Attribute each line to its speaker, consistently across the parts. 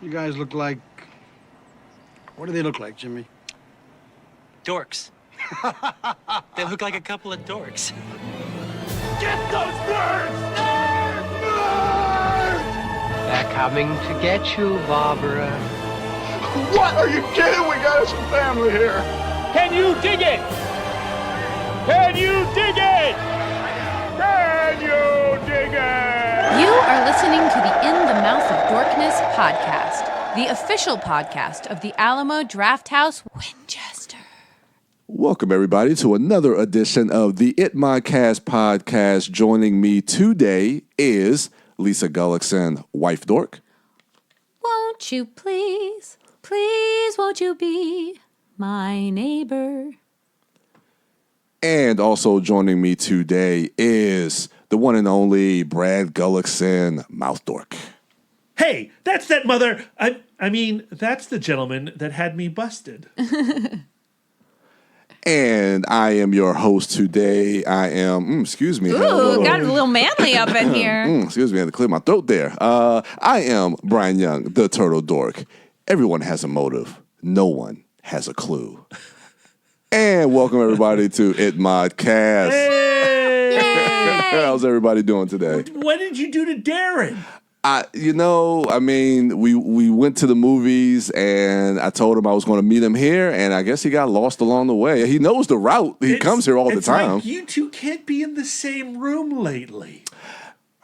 Speaker 1: You guys look like... What do they look like, Jimmy?
Speaker 2: Dorks. They look like a couple of dorks.
Speaker 3: Get those birds!
Speaker 4: They're coming to get you, Barbara.
Speaker 3: What? Are you kidding? We got some family here. Can you dig it? Can you dig it? Can you dig it?
Speaker 5: You are listening to the In the Mouth of Dorkness podcast, the official podcast of the Alamo Drafthouse Winchester.
Speaker 6: Welcome, everybody, to another edition of the It My Cast podcast. Joining me today is Lisa Gullickson, Wife Dork.
Speaker 5: Won't you please, please won't you be my neighbor?
Speaker 6: And also joining me today is the one and only Brad Gullickson, Mouth Dork.
Speaker 7: Hey, that's that mother. I mean, that's the gentleman that had me busted.
Speaker 6: And I am your host today. I am, excuse me.
Speaker 5: Ooh, got a little manly up in here.
Speaker 6: Excuse me, I had to clear my throat there. I am Brian Young, the Turtle Dork. Everyone has a motive. No one has a clue. And welcome, everybody, to It My Cast.
Speaker 7: Hey!
Speaker 6: How's everybody doing today?
Speaker 7: What did you do to Darren?
Speaker 6: We went to the movies, and I told him I was going to meet him here, and I guess he got lost along the way. He knows the route. He comes here all the time.
Speaker 7: Like you two can't be in the same room lately.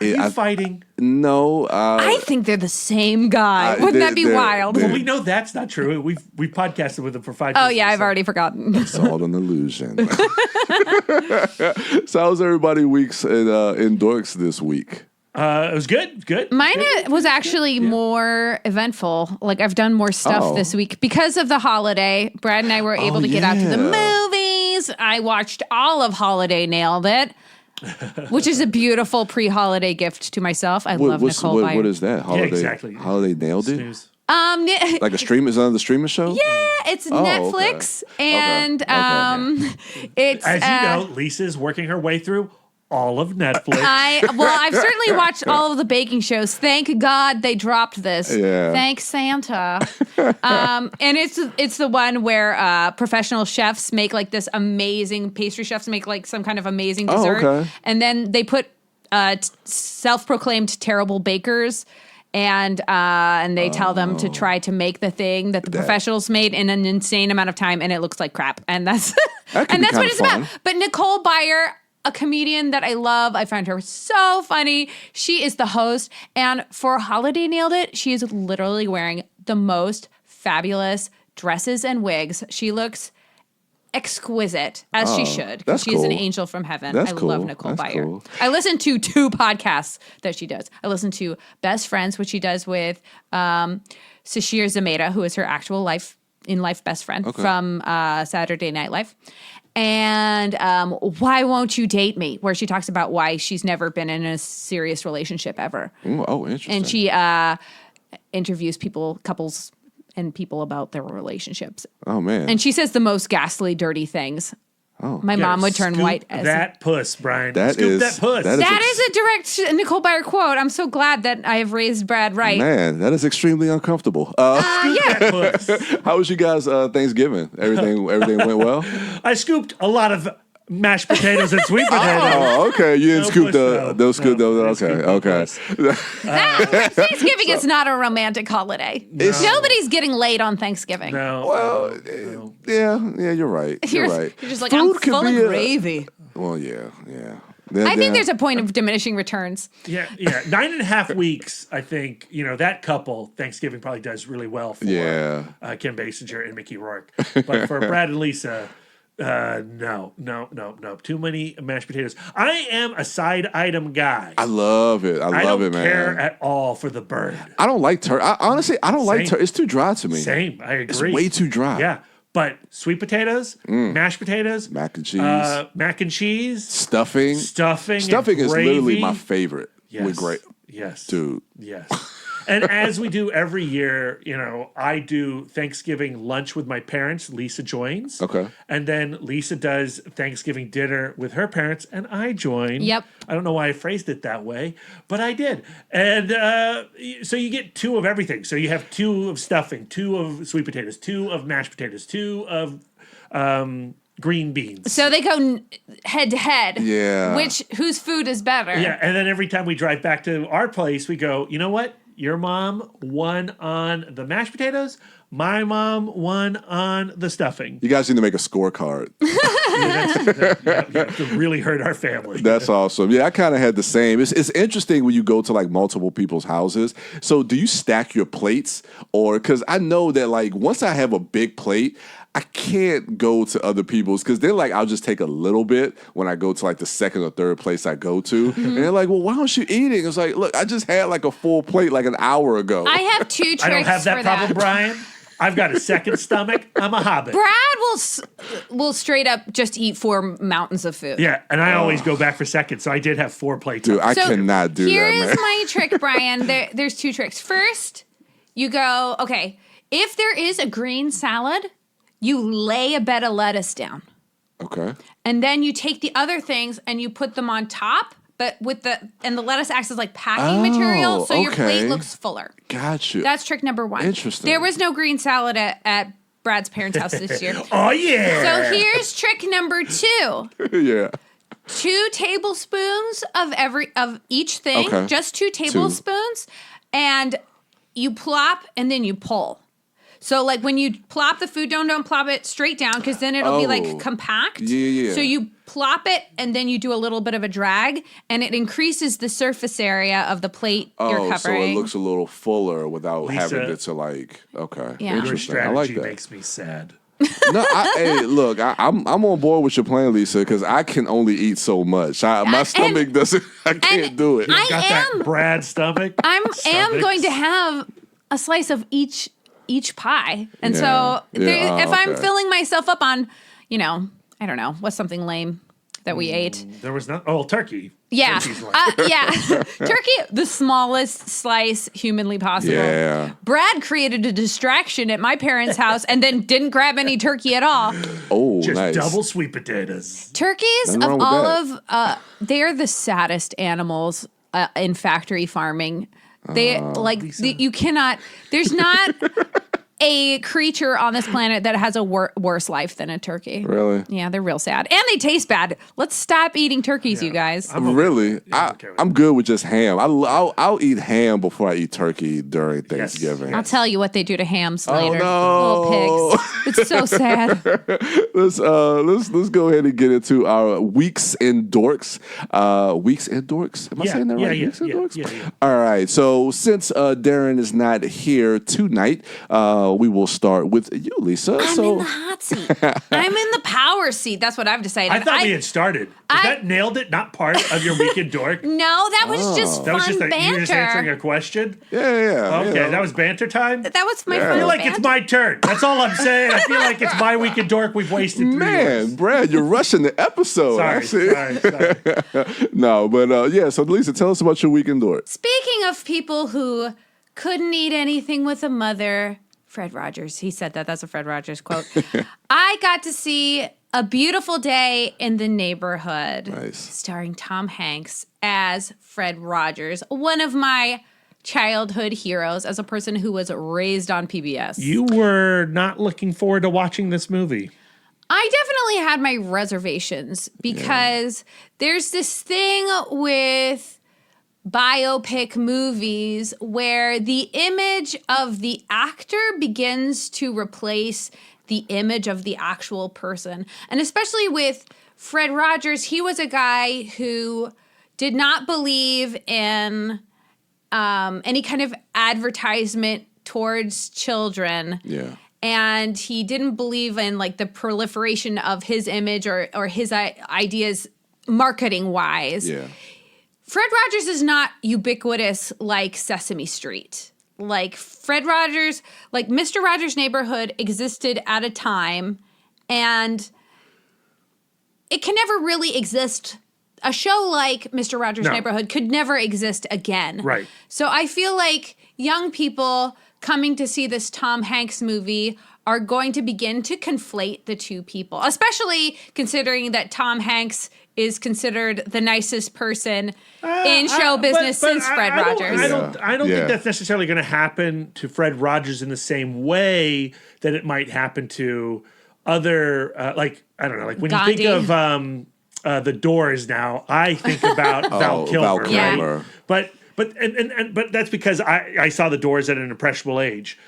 Speaker 7: Are you fighting?
Speaker 6: No.
Speaker 5: I think they're the same guy. Wouldn't that be wild?
Speaker 7: Well, we know that's not true. We've podcasted with him for 5 years.
Speaker 5: Oh, yeah, I've already forgotten.
Speaker 6: It's all an illusion. So how's everybody weeks in Dorks this week?
Speaker 7: It was good.
Speaker 5: Mine was actually more eventful. Like, I've done more stuff this week because of the holiday. Brad and I were able to get out to the movies. I watched all of Holiday Nailed It, which is a beautiful pre-holiday gift to myself. I love Nicole Byer.
Speaker 6: What is that? Holiday,
Speaker 7: yeah, exactly.
Speaker 6: Holiday Nailed It?
Speaker 7: Snooze.
Speaker 6: Like a stream? Is it another streaming show?
Speaker 5: Yeah, it's Netflix.
Speaker 6: Okay.
Speaker 5: And it's...
Speaker 7: As you know, Lisa's working her way through all of Netflix.
Speaker 5: I've certainly watched all of the baking shows. Thank God they dropped this.
Speaker 6: Yeah.
Speaker 5: Thanks, Santa. And it's the one where professional chefs make like this amazing, pastry chefs make like some kind of amazing dessert.
Speaker 6: Okay.
Speaker 5: And then they put self-proclaimed terrible bakers and they tell them to try to make the thing that the professionals made in an insane amount of time, and it looks like crap. And that's what it's about. But Nicole Byer, a comedian that I love. I find her so funny. She is the host. And for Holiday Nailed It, she is literally wearing the most fabulous dresses and wigs. She looks exquisite, as she should.
Speaker 6: That's
Speaker 5: She's
Speaker 6: cool.
Speaker 5: an angel from heaven.
Speaker 6: That's
Speaker 5: I
Speaker 6: cool.
Speaker 5: love Nicole
Speaker 6: That's
Speaker 5: Byer.
Speaker 6: cool.
Speaker 5: I listen to 2 podcasts that she does. I listen to Best Friends, which she does with Sashir Zameda, who is her actual life best friend from Saturday Night Live. And Why Won't You Date Me, where she talks about why she's never been in a serious relationship ever.
Speaker 6: Interesting.
Speaker 5: And she interviews couples and people about their relationships.
Speaker 6: Oh, man.
Speaker 5: And she says the most ghastly, dirty things.
Speaker 6: Oh.
Speaker 5: My mom would turn white.
Speaker 7: That puss, Brian.
Speaker 6: That
Speaker 7: Scoop
Speaker 6: is-
Speaker 7: that puss.
Speaker 5: That is a direct Nicole Byer quote. I'm so glad that I have raised Brad right.
Speaker 6: Man, that is extremely uncomfortable.
Speaker 5: Yeah.
Speaker 7: that puss.
Speaker 6: How was you guys' Thanksgiving? Everything went well?
Speaker 7: I scooped a lot of mashed potatoes and sweet potatoes.
Speaker 6: Oh, okay. You didn't
Speaker 7: No
Speaker 6: scoop
Speaker 7: puss,
Speaker 6: those.
Speaker 7: no.
Speaker 6: Scoop
Speaker 7: No,
Speaker 6: those.
Speaker 7: I
Speaker 6: Okay.
Speaker 7: scooped
Speaker 5: Thanksgiving is not a romantic holiday. Nobody's getting laid on Thanksgiving.
Speaker 7: No.
Speaker 6: Well, yeah, you're right. You're right.
Speaker 5: You're just like,
Speaker 6: Food
Speaker 5: I'm
Speaker 6: could
Speaker 5: full of
Speaker 6: be
Speaker 5: gravy.
Speaker 6: Well, yeah.
Speaker 5: I think there's a point of diminishing returns.
Speaker 7: Yeah. 9.5 weeks, I think, that couple, Thanksgiving probably does really well for Kim Basinger and Mickey Rourke. But for Brad and Lisa, no. Too many mashed potatoes. I am a side item guy.
Speaker 6: I love it. I love it, man.
Speaker 7: I don't care at all for the bird.
Speaker 6: I don't like turkey. Honestly, I don't like turkey. It's too dry to me.
Speaker 7: Same. I agree.
Speaker 6: It's way too dry.
Speaker 7: Yeah. But sweet potatoes, mashed potatoes,
Speaker 6: mac and cheese, stuffing.
Speaker 7: Stuffing
Speaker 6: Is
Speaker 7: gravy.
Speaker 6: literally my favorite.
Speaker 7: Yes.
Speaker 6: With great.
Speaker 7: Yes.
Speaker 6: Dude.
Speaker 7: Yes. And as we do every year, I do Thanksgiving lunch with my parents. Lisa joins.
Speaker 6: Okay.
Speaker 7: And then Lisa does Thanksgiving dinner with her parents, and I join.
Speaker 5: Yep.
Speaker 7: I don't know why I phrased it that way, but I did. And so you get 2 of everything. So you have 2 of stuffing, 2 of sweet potatoes, 2 of mashed potatoes, 2 of green beans.
Speaker 5: So they go head to head.
Speaker 6: Yeah.
Speaker 5: Whose food is better?
Speaker 7: Yeah, and then every time we drive back to our place, we go, you know what? Your mom won on the mashed potatoes. My mom won on the stuffing.
Speaker 6: You guys need to make a scorecard.
Speaker 7: To really hurt our family.
Speaker 6: That's awesome. Yeah, I kind of had the same. It's interesting when you go to like multiple people's houses. So do you stack your plates? Or because I know that like once I have a big plate, I can't go to other people's because they're like, I'll just take a little bit when I go to like the second or third place I go to. And they're like, well, why aren't you eating? It's like, look, I just had like a full plate like an hour ago.
Speaker 5: I have 2 tricks
Speaker 7: I don't have that
Speaker 5: for
Speaker 7: problem, Brian. I've got a second stomach. I'm a hobbit.
Speaker 5: Brad will straight up just eat 4 mountains of food.
Speaker 7: Yeah, and I always go back for seconds, so I did have 4 plates.
Speaker 6: Dude, I cannot do that, man.
Speaker 5: Here's my trick, Brian. There's 2 tricks. First, you go, okay, if there is a green salad, you lay a bed of lettuce down.
Speaker 6: Okay.
Speaker 5: And then you take the other things and you put them on top, but the lettuce acts as like packing material, so your plate looks fuller.
Speaker 6: Got you.
Speaker 5: That's trick number 1.
Speaker 6: Interesting.
Speaker 5: There was no green salad at Brad's parents' house this year.
Speaker 7: Oh, yeah.
Speaker 5: So here's trick number 2.
Speaker 6: Yeah.
Speaker 5: 2 tablespoons of each thing,
Speaker 6: Okay.
Speaker 5: just 2 tablespoons, and you plop and then you pull. So like when you plop the food, don't plop it straight down because then it'll be like compact.
Speaker 6: Yeah.
Speaker 5: So you plop it and then you do a little bit of a drag and it increases the surface area of the plate you're covering.
Speaker 6: So it looks a little fuller without
Speaker 7: Lisa,
Speaker 6: having it to like, okay.
Speaker 5: Yeah.
Speaker 7: Your
Speaker 6: Interesting.
Speaker 7: strategy
Speaker 6: I like that.
Speaker 7: makes me sad.
Speaker 6: No, hey, look, I'm on board with your plan, Lisa, because I can only eat so much. My stomach doesn't. I can't do it.
Speaker 7: Got that Brad stomach.
Speaker 5: I am going to have a slice of each pie. And so if I'm filling myself up on, I don't know, what's something lame that we ate?
Speaker 7: There was turkey.
Speaker 5: Yeah.
Speaker 7: Turkey's lame.
Speaker 5: Turkey, the smallest slice humanly possible.
Speaker 6: Yeah.
Speaker 5: Brad created a distraction at my parents' house and then didn't grab any turkey at all.
Speaker 6: Oh,
Speaker 7: Just
Speaker 6: nice.
Speaker 7: double sweet potatoes.
Speaker 5: Turkeys,
Speaker 6: Nothing
Speaker 5: of
Speaker 6: wrong with
Speaker 5: all
Speaker 6: that.
Speaker 5: of, they're the saddest animals in factory farming. They you cannot. There's not a creature on this planet that has a worse life than a turkey.
Speaker 6: Really?
Speaker 5: Yeah, they're real sad, and they taste bad. Let's stop eating turkeys, you guys.
Speaker 6: Really? I'm good with just ham. I'll eat ham before I eat turkey during Thanksgiving.
Speaker 5: I'll tell you what they do to hams
Speaker 6: Oh,
Speaker 5: later.
Speaker 6: no.
Speaker 5: Little pigs. It's so sad.
Speaker 6: Let's go ahead and get into our weeks and dorks. Weeks and dorks? Am I saying that right? Weeks and dorks?
Speaker 7: Yeah.
Speaker 6: All right. So since Darren is not here tonight, we will start with you, Lisa.
Speaker 5: I'm in the hot seat. I'm in the power seat. That's what I've decided.
Speaker 7: I thought we had started. That nailed it? Not part of your weekend dork?
Speaker 5: No, that was just
Speaker 7: That was
Speaker 5: fun
Speaker 7: just
Speaker 5: banter.
Speaker 7: you were just answering a question?
Speaker 6: Yeah.
Speaker 7: Okay, that was banter time?
Speaker 5: That was my
Speaker 7: I feel like it's my turn. That's all I'm saying. I feel like it's my weekend dork. We've wasted 3 years.
Speaker 6: Man, Brad, you're rushing the episode.
Speaker 7: Sorry.
Speaker 6: No, but so Lisa, tell us about your weekend dork.
Speaker 5: Speaking of people who couldn't eat anything with a mother, Fred Rogers, he said that. That's a Fred Rogers quote. I got to see A Beautiful Day in the Neighborhood, starring Tom Hanks as Fred Rogers, one of my childhood heroes as a person who was raised on PBS.
Speaker 7: You were not looking forward to watching this movie.
Speaker 5: I definitely had my reservations because there's this thing with biopic movies where the image of the actor begins to replace the image of the actual person. And especially with Fred Rogers, he was a guy who did not believe in any kind of advertisement towards children.
Speaker 6: Yeah.
Speaker 5: And he didn't believe in like the proliferation of his image or his ideas marketing wise.
Speaker 6: Yeah.
Speaker 5: Fred Rogers is not ubiquitous like Sesame Street. Like Fred Rogers, like Mr. Rogers' Neighborhood existed at a time and it can never really exist a show like Mr. Rogers' Neighborhood could never exist again.
Speaker 7: Right.
Speaker 5: So I feel like young people coming to see this Tom Hanks movie are going to begin to conflate the two people, especially considering that Tom Hanks is considered the nicest person in show business since Fred Rogers.
Speaker 7: I don't think that's necessarily going to happen to Fred Rogers in the same way that it might happen to other, like, I don't know, like when
Speaker 5: Gandhi.
Speaker 7: you think of The Doors now, I think about Val Kilmer.
Speaker 6: Val Kilmer.
Speaker 7: Right? But that's because I saw The Doors at an impressionable age.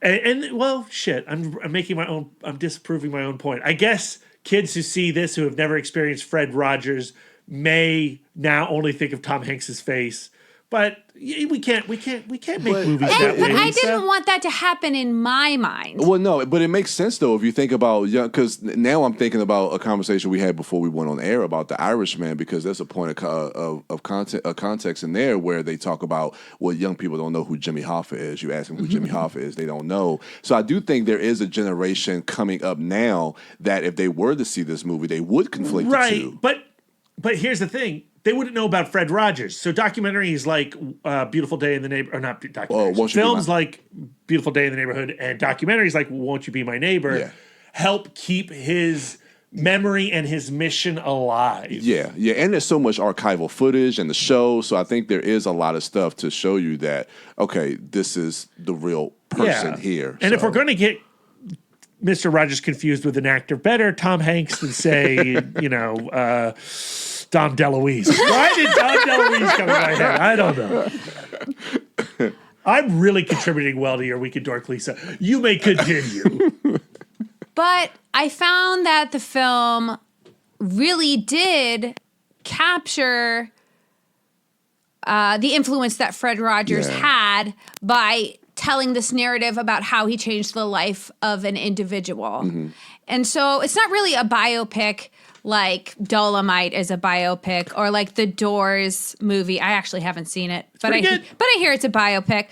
Speaker 7: And well, shit, I'm disproving my own point. I guess kids who see this who have never experienced Fred Rogers may now only think of Tom Hanks's face. But we can't make movies that way.
Speaker 5: But I didn't want that to happen in my mind.
Speaker 6: Well, no, but it makes sense though if you think about because now I'm thinking about a conversation we had before we went on air about the Irishman because there's a point of context in there where they talk about young people don't know who Jimmy Hoffa is. You ask them who Jimmy Hoffa is, they don't know. So I do think there is a generation coming up now that if they were to see this movie, they would conflate the two.
Speaker 7: But here's the thing. They wouldn't know about Fred Rogers. So documentaries like Beautiful Day in the Neighborhood, or not documentaries, films like Beautiful Day in the Neighborhood and documentaries like Won't You Be My Neighbor help keep his memory and his mission alive.
Speaker 6: Yeah. And there's so much archival footage and the show. So I think there is a lot of stuff to show you that, okay, this is the real person here.
Speaker 7: And if we're going to get Mr. Rogers confused with an actor, better Tom Hanks than say, Dom DeLuise. Why did Dom DeLuise come in my head? I don't know. I'm really contributing well to your Week in Dork, Lisa. You may continue.
Speaker 5: But I found that the film really did capture the influence that Fred Rogers had by telling this narrative about how he changed the life of an individual. And so it's not really a biopic like Dolomite is a biopic or like the Doors movie. I actually haven't seen it, but I hear it's a biopic.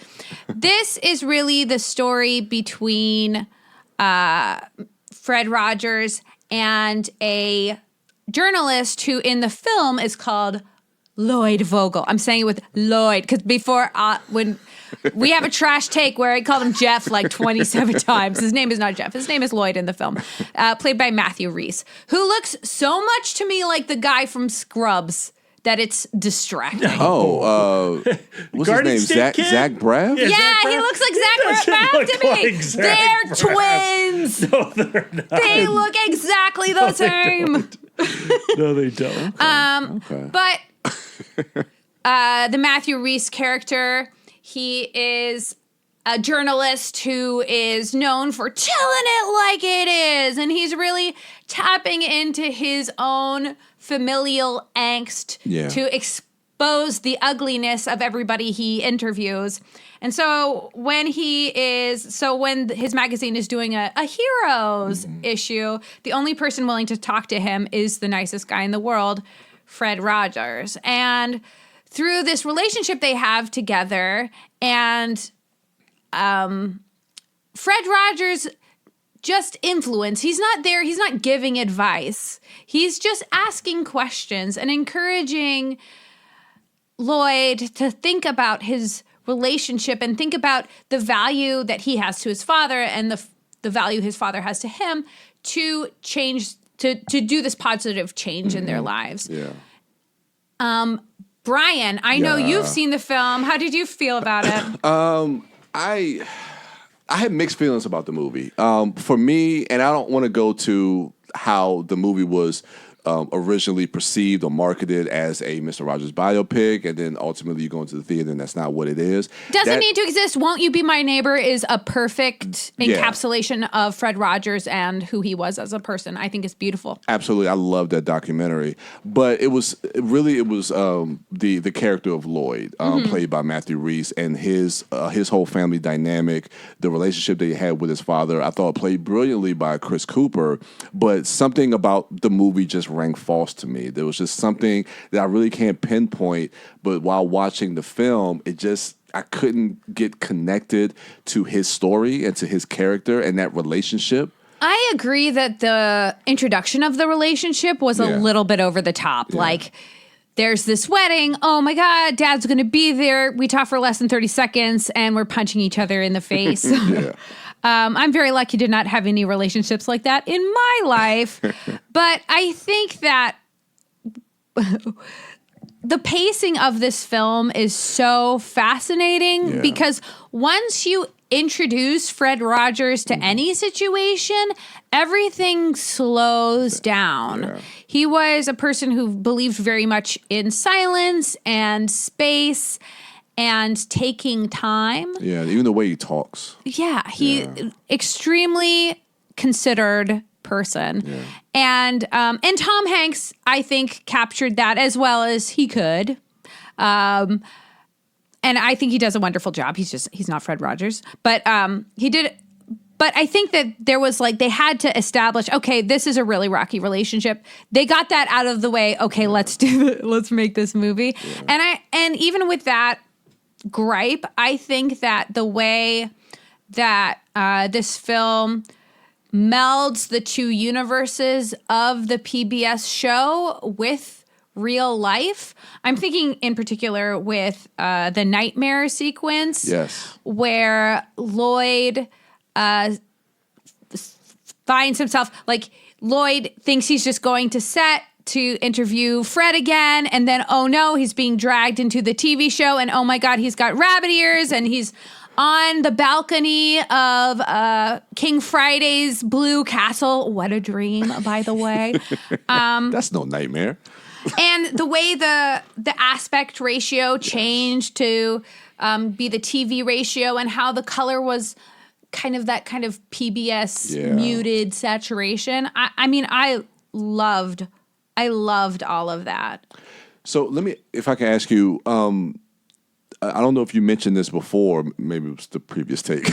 Speaker 5: This is really the story between Fred Rogers and a journalist who in the film is called Lloyd Vogel. I'm saying it with Lloyd because before when we have a trash take where I called him Jeff like 27 times. His name is not Jeff. His name is Lloyd in the film, played by Matthew Rhys, who looks so much to me like the guy from Scrubs that it's distracting.
Speaker 6: What's his name? Zach Braff?
Speaker 5: Yeah, he looks like Zach Braff to me. They're twins.
Speaker 7: No, they're not.
Speaker 5: They look exactly the same.
Speaker 7: No, they don't.
Speaker 5: But the Matthew Rhys character, he is a journalist who is known for telling it like it is, and he's really tapping into his own familial angst to expose the ugliness of everybody he interviews. And so when his magazine is doing a heroes issue, the only person willing to talk to him is the nicest guy in the world, Fred Rogers. And through this relationship they have together, and Fred Rogers just influence. He's not there. He's not giving advice. He's just asking questions and encouraging Lloyd to think about his relationship and think about the value that he has to his father and the value his father has to him to change, to do this positive change in their lives.
Speaker 6: Yeah.
Speaker 5: Brian, I know you've seen the film. How did you feel about it?
Speaker 6: I had mixed feelings about the movie. For me, and I don't want to go to how the movie was originally perceived or marketed as a Mr. Rogers biopic, and then ultimately you go into the theater and that's not what it is.
Speaker 5: Doesn't need to exist. Won't You Be My Neighbor is a perfect encapsulation of Fred Rogers and who he was as a person. I think it's beautiful.
Speaker 6: Absolutely. I love that documentary. But it was the character of Lloyd, played by Matthew Rhys, and his whole family dynamic, the relationship that he had with his father, I thought played brilliantly by Chris Cooper, but something about the movie just rang false to me. There was just something that I really can't pinpoint, but while watching the film, I couldn't get connected to his story and to his character and that relationship.
Speaker 5: I agree that the introduction of the relationship was a little bit over the top. Like, there's this wedding. Oh my God, Dad's going to be there. We talk for less than 30 seconds and we're punching each other in the face. I'm very lucky to not have any relationships like that in my life. But I think that the pacing of this film is so fascinating because once you introduce Fred Rogers to any situation, everything slows down. Yeah. He was a person who believed very much in silence and space and taking time.
Speaker 6: Yeah, even the way he talks.
Speaker 5: Yeah, extremely considered person. Yeah. And Tom Hanks, I think, captured that as well as he could. And I think he does a wonderful job. He's not Fred Rogers, but he did. But I think that there was they had to establish, okay, this is a really rocky relationship. They got that out of the way. Okay, let's make this movie. Yeah. And even with that gripe, I think that the way that this film melds the two universes of the PBS show with real life. I'm thinking in particular with the nightmare sequence.
Speaker 6: Yes.
Speaker 5: Where Lloyd finds himself, Lloyd thinks he's just going to set to interview Fred again, and then, oh no, he's being dragged into the TV show, and oh my God, he's got rabbit ears, and he's on the balcony of King Friday's blue castle. What a dream, by the way.
Speaker 6: That's no nightmare.
Speaker 5: And the way the aspect ratio changed to be the TV ratio, and how the color was kind of PBS muted saturation. I loved all of that.
Speaker 6: So if I can ask you, I don't know if you mentioned this before. Maybe it was the previous take.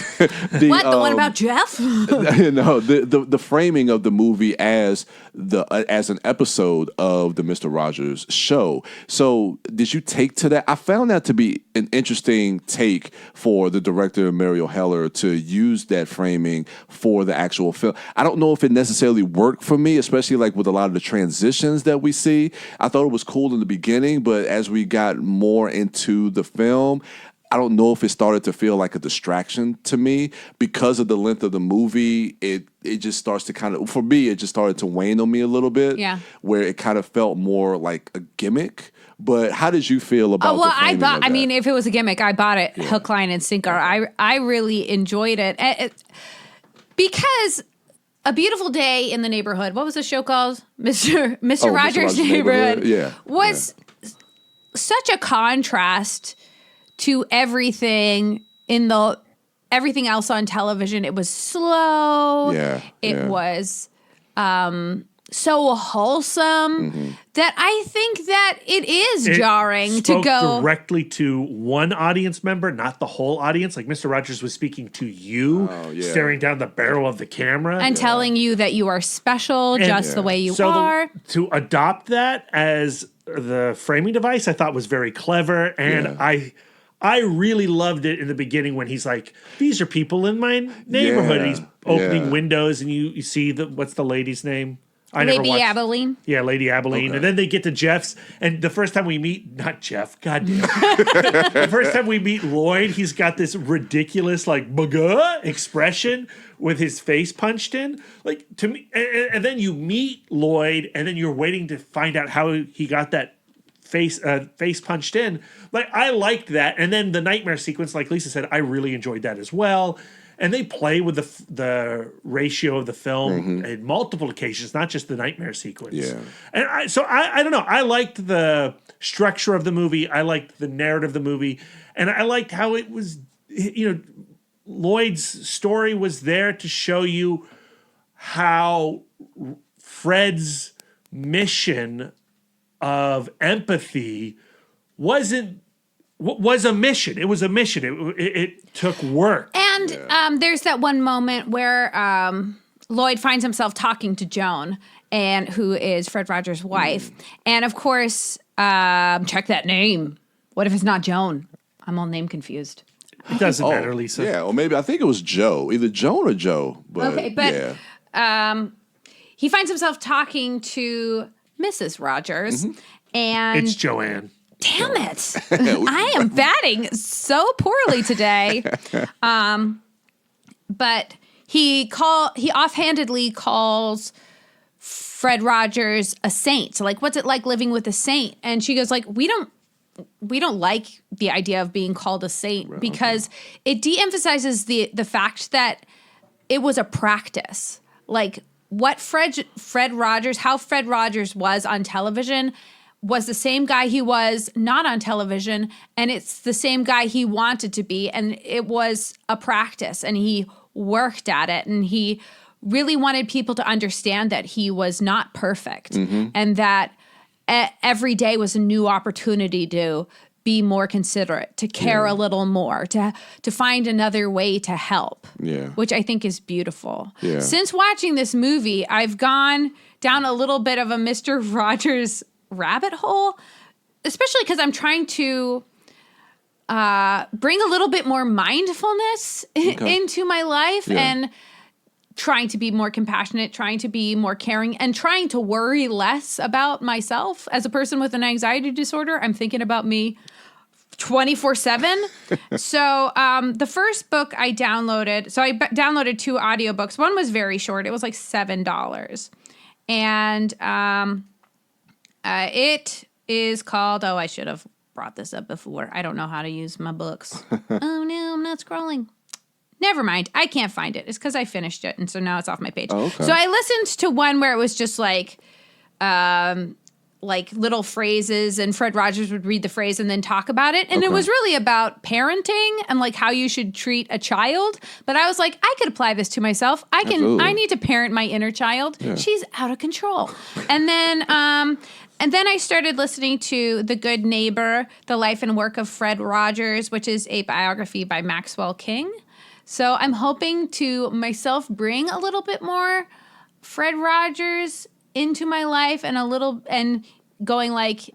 Speaker 5: The one about Jeff?
Speaker 6: No, the framing of the movie as an episode of the Mr. Rogers show. So did you take to that? I found that to be an interesting take for the director Mariel Heller to use that framing for the actual film. I don't know if it necessarily worked for me, especially with a lot of the transitions that we see. I thought it was cool in the beginning, but as we got more into the film, I don't know if it started to feel like a distraction to me because of the length of the movie. It just starts to for me, it just started to wane on me a little bit. Yeah. Where it kind of felt more like a gimmick. But how did you feel about the framing of that?
Speaker 5: If it was a gimmick, I bought it hook, line, and sinker. I really enjoyed it. Because A Beautiful Day in the Neighborhood, what was the show called? Mr. Rogers' Neighborhood. Was such a contrast to everything everything else on television. It was slow. It was so wholesome that I think that it is jarring to go
Speaker 7: directly to one audience member, not the whole audience. Like Mr. Rogers was speaking to you, staring down the barrel of the camera
Speaker 5: and telling you that you are special just the way you are.
Speaker 7: To adopt that as the framing device, I thought was very clever, and I really loved it in the beginning when he's like, "These are people in my neighborhood." And he's opening windows, and you see what's the lady's name?
Speaker 5: Lady Abilene.
Speaker 7: Yeah, Lady Abilene. Okay. And then they get to Jeff's, and the first time we meet, not Jeff, goddamn. The first time we meet Lloyd, he's got this ridiculous, buh-guh expression with his face punched in. To me, and then you meet Lloyd, and then you're waiting to find out how he got that face punched in. I liked that. And then the nightmare sequence, like Lisa said, I really enjoyed that as well. And they play with the ratio of the film in multiple occasions, not just the nightmare sequence. Yeah. And I don't know. I liked the structure of the movie. I liked the narrative of the movie. And I liked how it was, Lloyd's story was there to show you how Fred's mission of empathy was a mission. It was a mission. It took work.
Speaker 5: And there's that one moment where Lloyd finds himself talking to Joan, who is Fred Rogers' wife. And of course, check that name. What if it's not Joan? I'm all name confused.
Speaker 7: It doesn't matter, Lisa.
Speaker 6: Yeah, or maybe I think it was Joe. Either Joan or Joe. But,
Speaker 5: okay, but he finds himself talking to Mrs. Rogers, and
Speaker 7: It's Joanne.
Speaker 5: damn it, I am batting so poorly today. But he offhandedly calls Fred Rogers a saint. So like, what's it like living with a saint? And she goes like, we don't like the idea of being called a saint because it de-emphasizes the fact that it was a practice. Like what Fred Rogers was on television was the same guy he was not on television, and it's the same guy he wanted to be, and it was a practice, and he worked at it, and he really wanted people to understand that he was not perfect, and that every day was a new opportunity to be more considerate, to care a little more, to find another way to help, which I think is beautiful.
Speaker 6: Yeah.
Speaker 5: Since watching this movie, I've gone down a little bit of a Mr. Rogers rabbit hole, especially because I'm trying to bring a little bit more mindfulness into my life and trying to be more compassionate, trying to be more caring, and trying to worry less about myself. As a person with an anxiety disorder, I'm thinking about me 24/7. So the first book I downloaded, I downloaded 2 audiobooks. One was very short. It was like $7. And it is called, I should have brought this up before. I don't know how to use my books. Oh no, I'm not scrolling. Never mind. I can't find it. It's because I finished it, and so now it's off my page. Oh, okay. So I listened to one where it was just like little phrases, and Fred Rogers would read the phrase and then talk about it. And it was really about parenting and like how you should treat a child. But I was like, I could apply this to myself. I need to parent my inner child. Yeah. She's out of control. And then I started listening to The Good Neighbor, The Life and Work of Fred Rogers, which is a biography by Maxwell King. So I'm hoping to myself bring a little bit more Fred Rogers into my life and going like,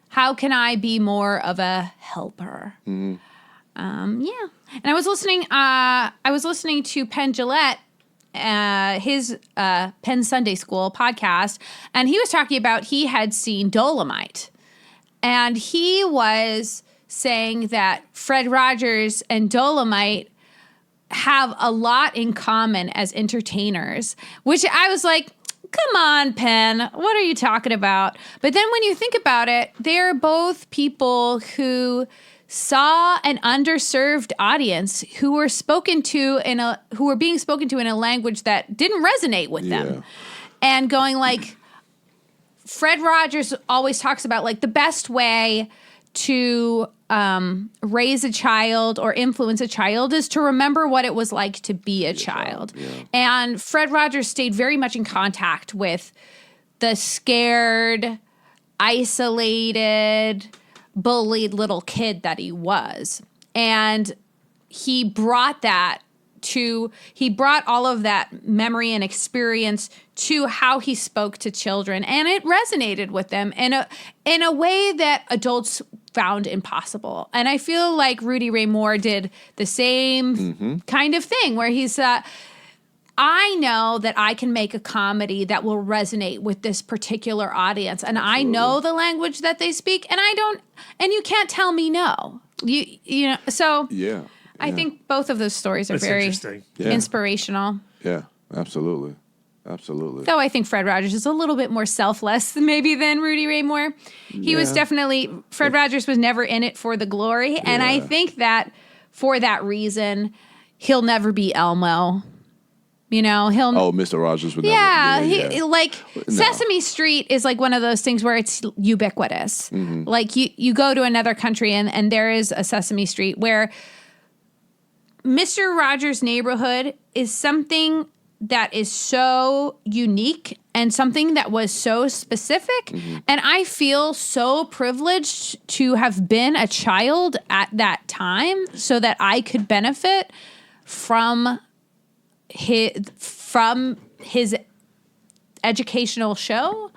Speaker 5: how can I be more of a helper? And I was listening to Penn Jillette, his Penn Sunday School podcast, and he was talking about he had seen Dolomite, and he was saying that Fred Rogers and Dolomite have a lot in common as entertainers, which I was like, come on, Penn, what are you talking about? But then when you think about it, they're both people who saw an underserved audience who were being spoken to in a language that didn't resonate with them. And going like, Fred Rogers always talks about like the best way to raise a child or influence a child is to remember what it was like to be a child. And Fred Rogers stayed very much in contact with the scared, isolated, bullied little kid that he was. And he brought all of that memory and experience to how he spoke to children, and it resonated with them in a way that adults found impossible. And I feel like Rudy Ray Moore did the same kind of thing, where he's I know that I can make a comedy that will resonate with this particular audience, and I know the language that they speak, and you can't tell me no. You know, so I think both of those stories are very inspirational.
Speaker 6: Yeah, absolutely. Absolutely.
Speaker 5: Though I think Fred Rogers is a little bit more selfless maybe than Rudy Ray Moore. He was definitely, Fred Rogers was never in it for the glory. And I think that for that reason, he'll never be Elmo. You know,
Speaker 6: Mr. Rogers would never.
Speaker 5: Sesame Street is like one of those things where it's ubiquitous. Like you go to another country and there is a Sesame Street where Mr. Rogers' Neighborhood is something that is so unique and something that was so specific. And I feel so privileged to have been a child at that time so that I could benefit from his educational show.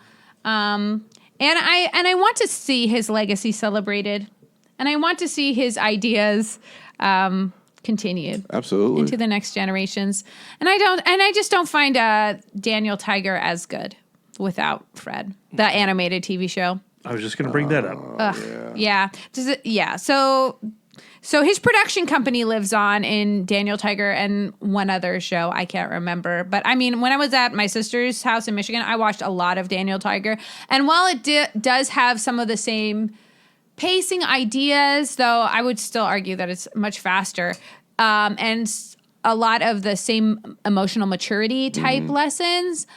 Speaker 5: And I want to see his legacy celebrated. And I want to see his ideas continued.
Speaker 6: Absolutely.
Speaker 5: Into the next generations. And I just don't find Daniel Tiger as good without Fred, the animated TV show.
Speaker 7: I was just going to bring that up.
Speaker 5: Yeah. So his production company lives on in Daniel Tiger and one other show. I can't remember. But I mean, when I was at my sister's house in Michigan, I watched a lot of Daniel Tiger. And while it does have some of the same pacing ideas, though, I would still argue that it's much faster. And a lot of the same emotional maturity type lessons.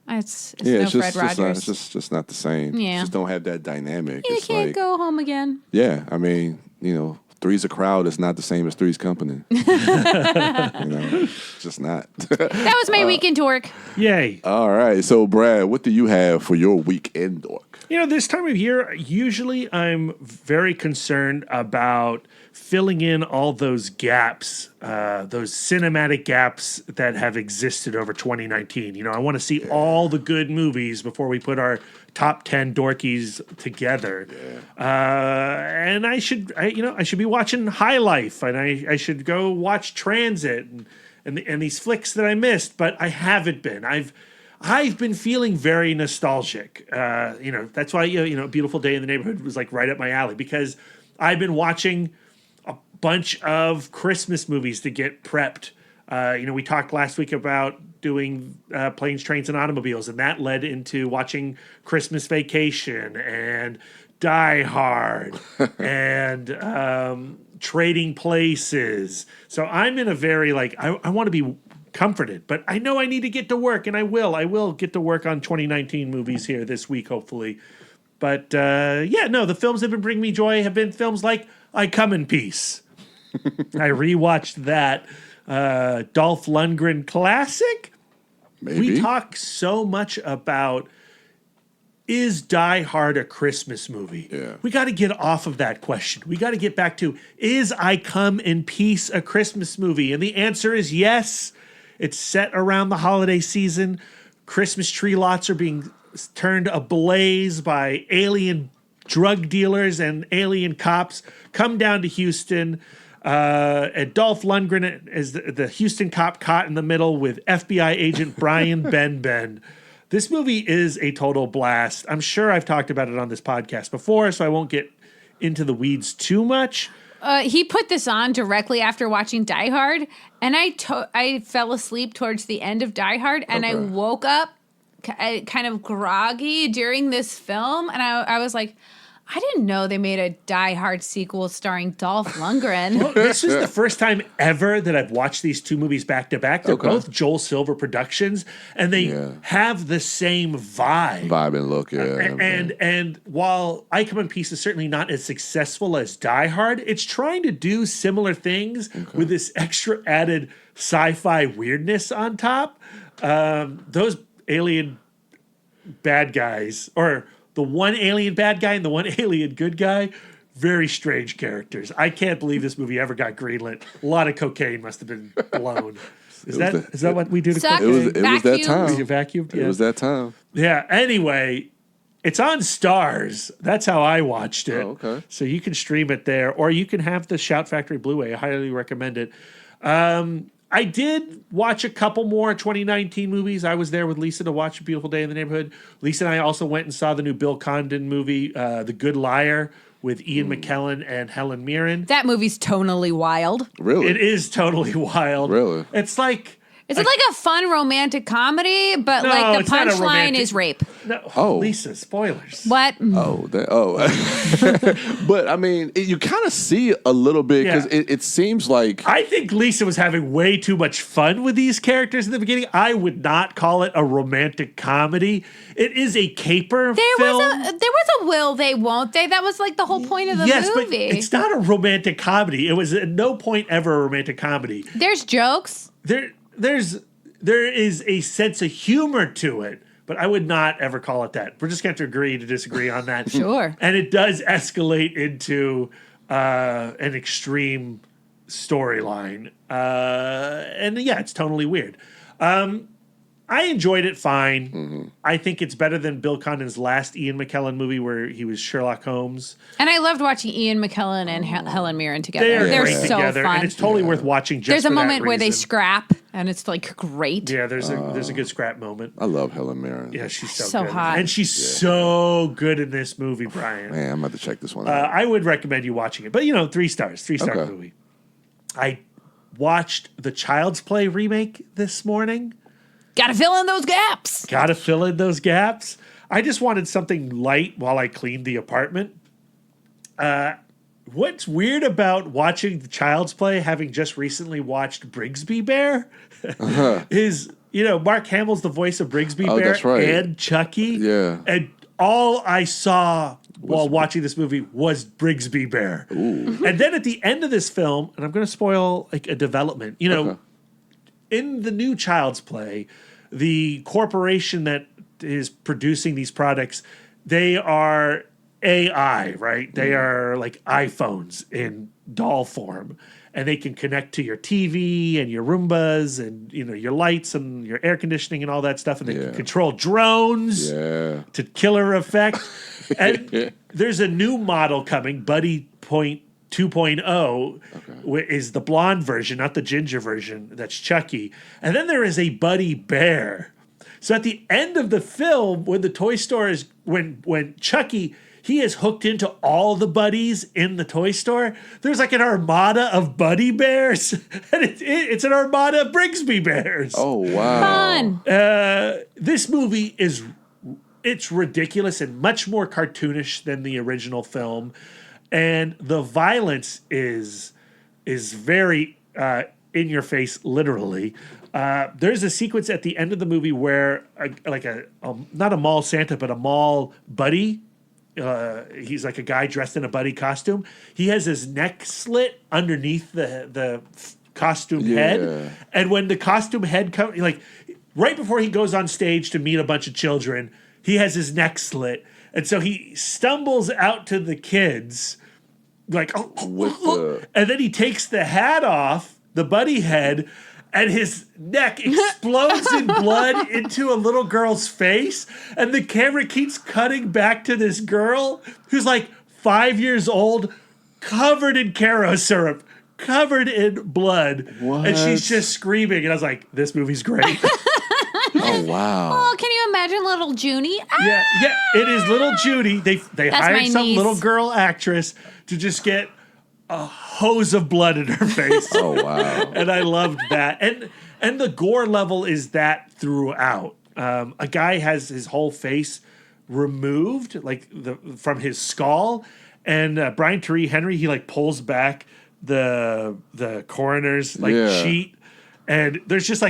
Speaker 5: It's no Fred Rogers.
Speaker 6: It's just not the same.
Speaker 5: Yeah.
Speaker 6: Just don't have that dynamic.
Speaker 5: You can't go home again.
Speaker 6: Yeah, I mean, Three's a Crowd is not the same as Three's Company. Just not.
Speaker 5: That was my weekend dork.
Speaker 7: Yay.
Speaker 6: All right, so Brad, what do you have for your weekend dork?
Speaker 7: This time of year, usually I'm very concerned about filling in all those gaps, those cinematic gaps that have existed over 2019. I want to see all the good movies before we put our top 10 dorkies together. Yeah. And I should be watching High Life, and I should go watch Transit and these flicks that I missed, but I haven't been. I've been feeling very nostalgic. That's why Beautiful Day in the Neighborhood was like right up my alley, because I've been watching a bunch of Christmas movies to get prepped. We talked last week about doing Planes, Trains, and Automobiles, and that led into watching Christmas Vacation and Die Hard and Trading Places. So I'm in a very I want to be comforted, but I know I need to get to work, and I will get to work on 2019 movies here this week, hopefully. But the films that have been bringing me joy have been films like I Come in Peace. I rewatched that Dolph Lundgren classic.
Speaker 6: Maybe.
Speaker 7: We talk so much about, is Die Hard a Christmas movie?
Speaker 6: Yeah.
Speaker 7: We got to get off of that question. We got to get back to, is I Come in Peace a Christmas movie? And the answer is yes. It's set around the holiday season. Christmas tree lots are being turned ablaze by alien drug dealers and alien cops come down to Houston. And Dolph Lundgren is the Houston cop caught in the middle with FBI agent Brian Ben. This movie is a total blast. I'm sure I've talked about it on this podcast before, so I won't get into the weeds too much.
Speaker 5: He put this on directly after watching Die Hard, and I fell asleep towards the end of Die Hard, and I woke up kind of groggy during this film, and I was like, I didn't know they made a Die Hard sequel starring Dolph Lundgren.
Speaker 7: Well, this is the first time ever that I've watched these two movies back to back. They're both Joel Silver productions, and they have the same vibe.
Speaker 6: Vibe and look,
Speaker 7: And while I Come in Peace is certainly not as successful as Die Hard, it's trying to do similar things with this extra added sci-fi weirdness on top. Those alien bad guys, or the one alien bad guy and the one alien good guy, very strange characters. I can't believe this movie ever got greenlit. A lot of cocaine must have been blown. Is that what we do to cocaine?
Speaker 6: It was that time.
Speaker 7: You vacuumed?
Speaker 6: It was that time.
Speaker 7: Yeah. Anyway, it's on Stars. That's how I watched it.
Speaker 6: Oh, okay.
Speaker 7: So you can stream it there, or you can have the Shout Factory Blu-ray. I highly recommend it. I did watch a couple more 2019 movies. I was there with Lisa to watch A Beautiful Day in the Neighborhood. Lisa and I also went and saw the new Bill Condon movie, The Good Liar, with Ian McKellen and Helen Mirren.
Speaker 5: That movie's tonally wild.
Speaker 6: Really?
Speaker 7: It is totally wild.
Speaker 6: Really?
Speaker 7: It's like...
Speaker 5: Is it like a fun romantic comedy, but like the punchline is rape?
Speaker 7: No, Lisa, spoilers.
Speaker 5: What?
Speaker 6: But I mean, you kind of see a little bit because it seems like
Speaker 7: I think Lisa was having way too much fun with these characters in the beginning. I would not call it a romantic comedy. It is a caper film.
Speaker 5: There was a will they, won't they? That was like the whole point of the
Speaker 7: movie. But it's not a romantic comedy. It was at no point ever a romantic comedy.
Speaker 5: There's jokes.
Speaker 7: There is a sense of humor to it, but I would not ever call it that. We're just going to have to agree to disagree on that.
Speaker 5: Sure.
Speaker 7: And it does escalate into an extreme storyline. And yeah, it's totally weird. I enjoyed it fine. I think it's better than Bill Condon's last Ian McKellen movie where he was Sherlock Holmes.
Speaker 5: And I loved watching Ian McKellen and Helen Mirren together.
Speaker 7: They're
Speaker 5: great
Speaker 7: so
Speaker 5: together,
Speaker 7: fun. And it's totally worth watching just
Speaker 5: There's a
Speaker 7: for
Speaker 5: moment
Speaker 7: that
Speaker 5: where they
Speaker 7: reason.
Speaker 5: scrap, and it's like great.
Speaker 7: Yeah, there's a good scrap moment.
Speaker 6: I love Helen Mirren.
Speaker 7: Yeah, she's
Speaker 5: So
Speaker 7: good.
Speaker 5: hot.
Speaker 7: And she's so good in this movie, Brian.
Speaker 6: Man, I'm about to check this one out.
Speaker 7: I would recommend you watching it. But, 3 stars. 3-star
Speaker 6: Okay.
Speaker 7: movie. I watched the Child's Play remake this morning.
Speaker 5: Gotta fill in those gaps.
Speaker 7: Gotta fill in those gaps. I just wanted something light while I cleaned the apartment. What's weird about watching the Child's Play, having just recently watched Brigsby Bear, is, Mark Hamill's the voice of Brigsby Bear
Speaker 6: that's right.
Speaker 7: and Chucky.
Speaker 6: Yeah.
Speaker 7: And all I saw while watching this movie was Brigsby Bear.
Speaker 6: Ooh.
Speaker 7: And then at the end of this film, and I'm going to spoil like a development, in the new Child's Play, the corporation that is producing these products, they are AI, right? They are like iPhones in doll form, and they can connect to your TV and your Roombas and your lights and your air conditioning and all that stuff, and they can control drones to killer effect. And there's a new model coming, Buddy Point 2.0 is the blonde version, not the ginger version. That's Chucky. And then there is a Buddy Bear. So at the end of the film, when the toy store is when Chucky, he is hooked into all the buddies in the toy store. There's like an armada of Buddy Bears, and it's an armada of Brigsby Bears.
Speaker 6: Oh wow!
Speaker 5: Fun.
Speaker 7: This movie it's ridiculous and much more cartoonish than the original film. And the violence is very in your face, literally. There's a sequence at the end of the movie where, not a mall Santa, but a mall buddy. He's like a guy dressed in a buddy costume. He has his neck slit underneath the costume head, and when the costume head comes, right before he goes on stage to meet a bunch of children, he has his neck slit. And so he stumbles out to the kids, and then he takes the hat off, the buddy head, and his neck explodes in blood into a little girl's face. And the camera keeps cutting back to this girl who's like 5 years old, covered in Caro syrup, covered in blood.
Speaker 6: What?
Speaker 7: And she's just screaming. And I was like, this movie's great.
Speaker 6: Oh wow!
Speaker 5: Oh, can you imagine little Junie?
Speaker 7: Yeah, it is little Judy. They
Speaker 5: That's
Speaker 7: hired
Speaker 5: my
Speaker 7: some
Speaker 5: niece.
Speaker 7: little girl actress to just get a hose of blood in her face.
Speaker 6: Oh wow!
Speaker 7: And I loved that. And the gore level is that throughout. A guy has his whole face removed, from his skull, and Brian Tyree Henry, he pulls back the coroner's sheet, and there's just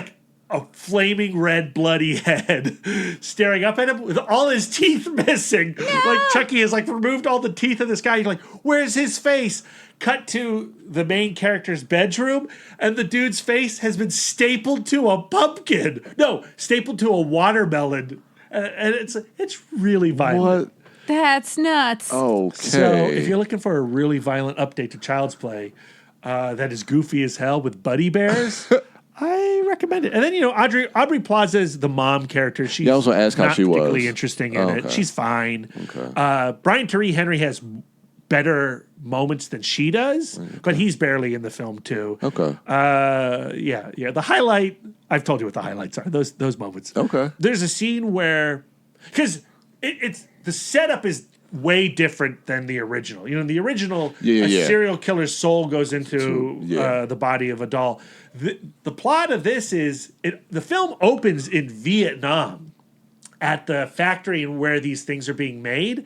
Speaker 7: a flaming red bloody head staring up at him with all his teeth missing. No! Chucky has removed all the teeth of this guy. He's where's his face? Cut to the main character's bedroom, and the dude's face has been stapled to a pumpkin. No, stapled to a watermelon. And it's really violent.
Speaker 6: What?
Speaker 5: That's nuts.
Speaker 6: Okay.
Speaker 7: So if you're looking for a really violent update to Child's Play that is goofy as hell with Buddy Bears, I recommend it. And then, Aubrey Plaza is the mom character. She's
Speaker 6: also ask how
Speaker 7: not
Speaker 6: she was.
Speaker 7: particularly interesting in it. She's fine.
Speaker 6: Okay.
Speaker 7: Brian Tyree Henry has better moments than she does, but he's barely in the film too.
Speaker 6: Okay.
Speaker 7: Yeah. The highlight, I've told you what the highlights are. Those moments.
Speaker 6: Okay.
Speaker 7: There's a scene where, because it's the setup is way different than the original. In the original, a serial killer's soul goes into the body of a doll. The plot of this is the film opens in Vietnam at the factory where these things are being made,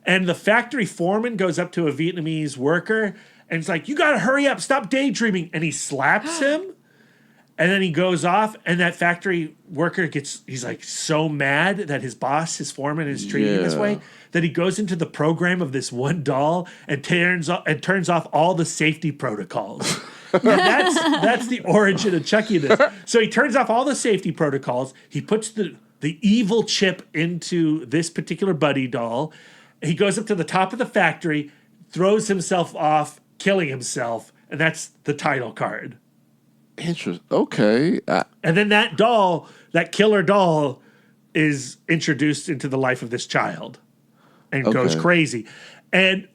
Speaker 7: and the factory foreman goes up to a Vietnamese worker and it's like, "You got to hurry up, stop daydreaming," and he slaps him. And then he goes off, and that factory worker he's so mad that his boss, his foreman, is treating him this way, that he goes into the program of this one doll and turns off all the safety protocols. And that's the origin of Chucky. So he turns off all the safety protocols. He puts the evil chip into this particular buddy doll. He goes up to the top of the factory, throws himself off, killing himself, and that's the title card.
Speaker 6: Interesting. Okay.
Speaker 7: And then that doll, that killer doll, is introduced into the life of this child and goes crazy. And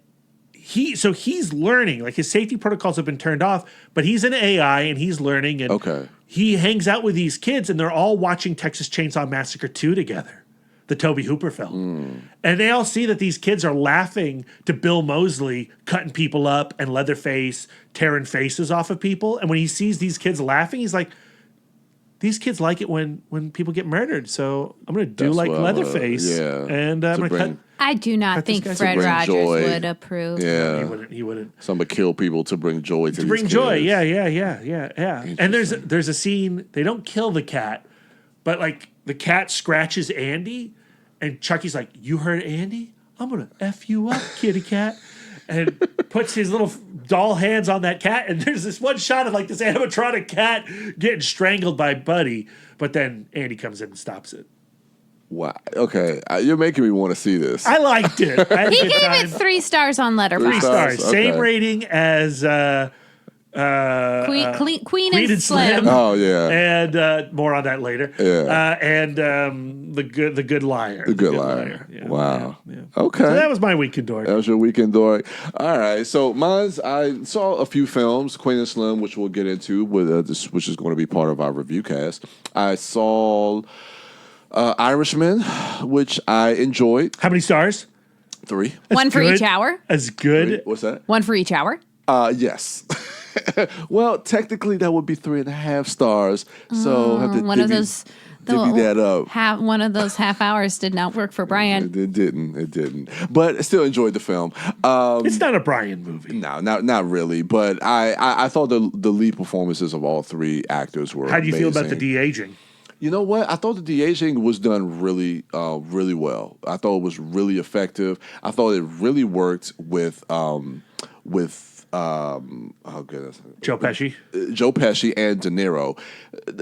Speaker 7: he's learning. Like, his safety protocols have been turned off, but he's an AI and he's learning. And he hangs out with these kids, and they're all watching Texas Chainsaw Massacre 2 together, the Tobe Hooper film. And they all see that these kids are laughing to Bill Moseley cutting people up and Leatherface tearing faces off of people. And when he sees these kids laughing, he's like, these kids like it when people get murdered. So I'm going to do like Leatherface. And I'm going to cut.
Speaker 5: I do not think Fred Rogers would approve.
Speaker 6: Yeah.
Speaker 7: He wouldn't.
Speaker 6: So I'm going to kill people to bring joy to these
Speaker 7: bring
Speaker 6: kids.
Speaker 7: joy. Yeah. And there's a scene, they don't kill the cat, but like the cat scratches Andy, and Chucky's like, "You heard Andy? I'm going to F you up, kitty cat." And puts his little doll hands on that cat, and there's this one shot of like this animatronic cat getting strangled by Buddy, but then Andy comes in and stops it.
Speaker 6: Wow. Okay. You're making me want to see this.
Speaker 7: I liked it.
Speaker 5: He gave it 3 stars on Letterboxd.
Speaker 7: 3 stars.
Speaker 6: Okay.
Speaker 7: Same rating as
Speaker 5: Queen and Slim.
Speaker 6: Oh yeah.
Speaker 7: And more on that later.
Speaker 6: Yeah.
Speaker 7: And the good liar.
Speaker 6: The Good Liar.
Speaker 7: Yeah.
Speaker 6: Wow.
Speaker 7: Yeah.
Speaker 6: Okay.
Speaker 7: So that was my weekend dork.
Speaker 6: That was your weekend dork. All right. So mine's, I saw a few films, Queen and Slim, which we'll get into with which is going to be part of our review cast. I saw Irishman, which I enjoyed.
Speaker 7: How many stars?
Speaker 6: 3.
Speaker 5: One for
Speaker 7: good.
Speaker 5: each hour.
Speaker 7: As good.
Speaker 6: 3. What's that?
Speaker 5: One for each hour.
Speaker 6: Yes. Well, technically that would be 3.5 stars. So I have to divvy that up.
Speaker 5: One of those half hours did not work for Brian.
Speaker 6: It didn't. But I still enjoyed the film.
Speaker 7: It's not a Brian movie.
Speaker 6: No, not really. But I thought the lead performances of all 3 actors were
Speaker 7: How do you feel about the
Speaker 6: amazing.
Speaker 7: de-aging?
Speaker 6: You know what? I thought the de-aging was done really, really well. I thought it was really effective. I thought it really worked with oh goodness,
Speaker 7: Joe
Speaker 6: Pesci and De Niro.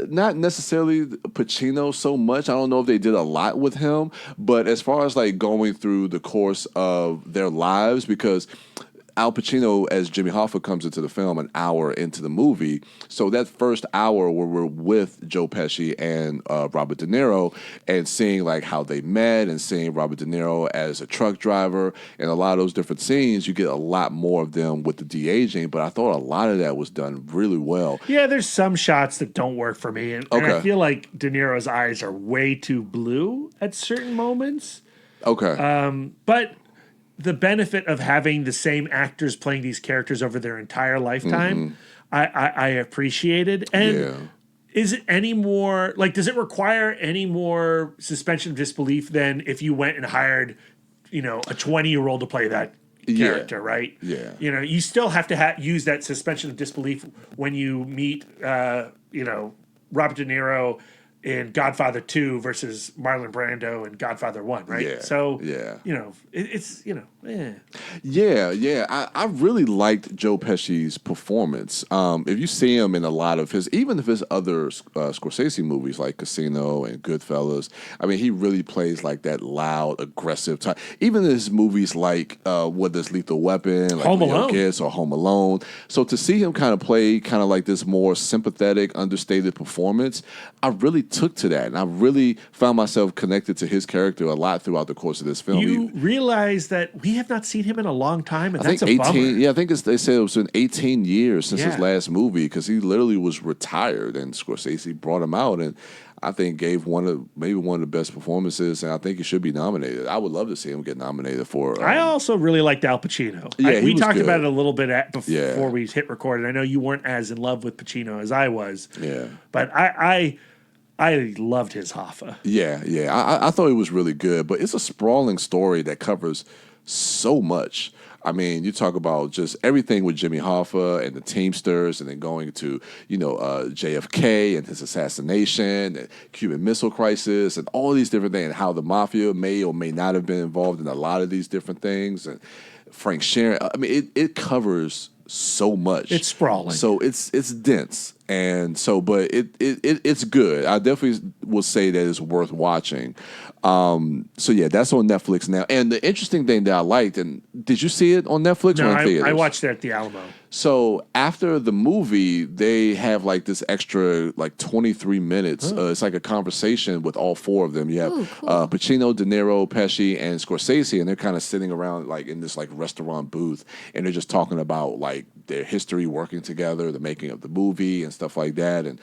Speaker 6: Not necessarily Pacino so much. I don't know if they did a lot with him, but as far as like going through the course of their lives, because Al Pacino as Jimmy Hoffa comes into the film an hour into the movie. So that first hour where we're with Joe Pesci and Robert De Niro and seeing like how they met and seeing Robert De Niro as a truck driver and a lot of those different scenes, you get a lot more of them with the de-aging. But I thought a lot of that was done really well.
Speaker 7: Yeah, there's some shots that don't work for me. And I feel like De Niro's eyes are way too blue at certain moments.
Speaker 6: Okay.
Speaker 7: But the benefit of having the same actors playing these characters over their entire lifetime, I appreciated. And is it any more, like, does it require any more suspension of disbelief than if you went and hired, a 20-year-old to play that character, right?
Speaker 6: Yeah.
Speaker 7: You still have to use that suspension of disbelief when you meet, Robert De Niro in Godfather 2 versus Marlon Brando in Godfather 1, right?
Speaker 6: Yeah,
Speaker 7: so, it's.
Speaker 6: Yeah. I really liked Joe Pesci's performance. If you see him in a lot of even of his other Scorsese movies like Casino and Goodfellas, I mean, he really plays like that loud, aggressive type. Even in his movies like whether it's Lethal Weapon, like
Speaker 7: Home Alone.
Speaker 6: Kids or Home Alone. So to see him kind of play kind of like this more sympathetic, understated performance, I really took to that, and I really found myself connected to his character a lot throughout the course of this film.
Speaker 7: You realize that we have not seen him in a long time, and that's a
Speaker 6: 18,
Speaker 7: bummer.
Speaker 6: Yeah, I think they said it was been 18 years since his last movie because he literally was retired, and Scorsese brought him out, and I think gave one of the best performances, and I think he should be nominated. I would love to see him get nominated for.
Speaker 7: I also really liked Al Pacino.
Speaker 6: Yeah,
Speaker 7: we
Speaker 6: was
Speaker 7: talked
Speaker 6: good.
Speaker 7: about it a little bit before we hit record, and I know you weren't as in love with Pacino as I was.
Speaker 6: Yeah,
Speaker 7: but I loved his Hoffa.
Speaker 6: Yeah. I thought it was really good, but it's a sprawling story that covers so much. I mean, you talk about just everything with Jimmy Hoffa and the Teamsters, and then going to JFK and his assassination, and Cuban Missile Crisis, and all these different things, and how the mafia may or may not have been involved in a lot of these different things, and Frank Sheeran. I mean, it covers so much.
Speaker 7: It's sprawling.
Speaker 6: So it's dense. And so, but it's good. I definitely will say that it's worth watching. So yeah, that's on Netflix now. And the interesting thing that I liked, and did you see it on Netflix
Speaker 7: No,
Speaker 6: or in theaters?
Speaker 7: I watched it at the Alamo.
Speaker 6: So after the movie, they have like this extra like 23 minutes. It's like a conversation with all four of them. You have Pacino, De Niro, Pesci, and Scorsese, and they're kind of sitting around like in this like restaurant booth, and they're just talking about like their history working together, the making of the movie, and stuff like that. And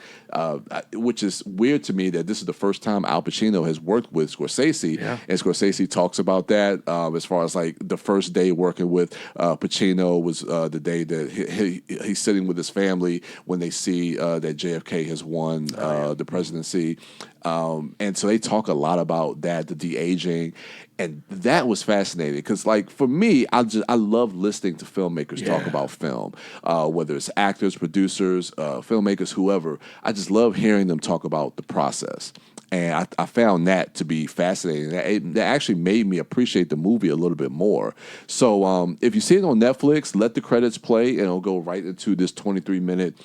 Speaker 6: which is weird to me that this is the first time Al Pacino has worked with Scorsese, and Scorsese talks about that as far as like the first day working with Pacino was the day that he's sitting with his family when they see that JFK has won the presidency. And so they talk a lot about that, the de-aging. And that was fascinating because, like, for me, I love listening to filmmakers talk about film, whether it's actors, producers, filmmakers, whoever. I just love hearing them talk about the process. And I found that to be fascinating. That actually made me appreciate the movie a little bit more. So if you see it on Netflix, let the credits play, and it'll go right into this 23-minute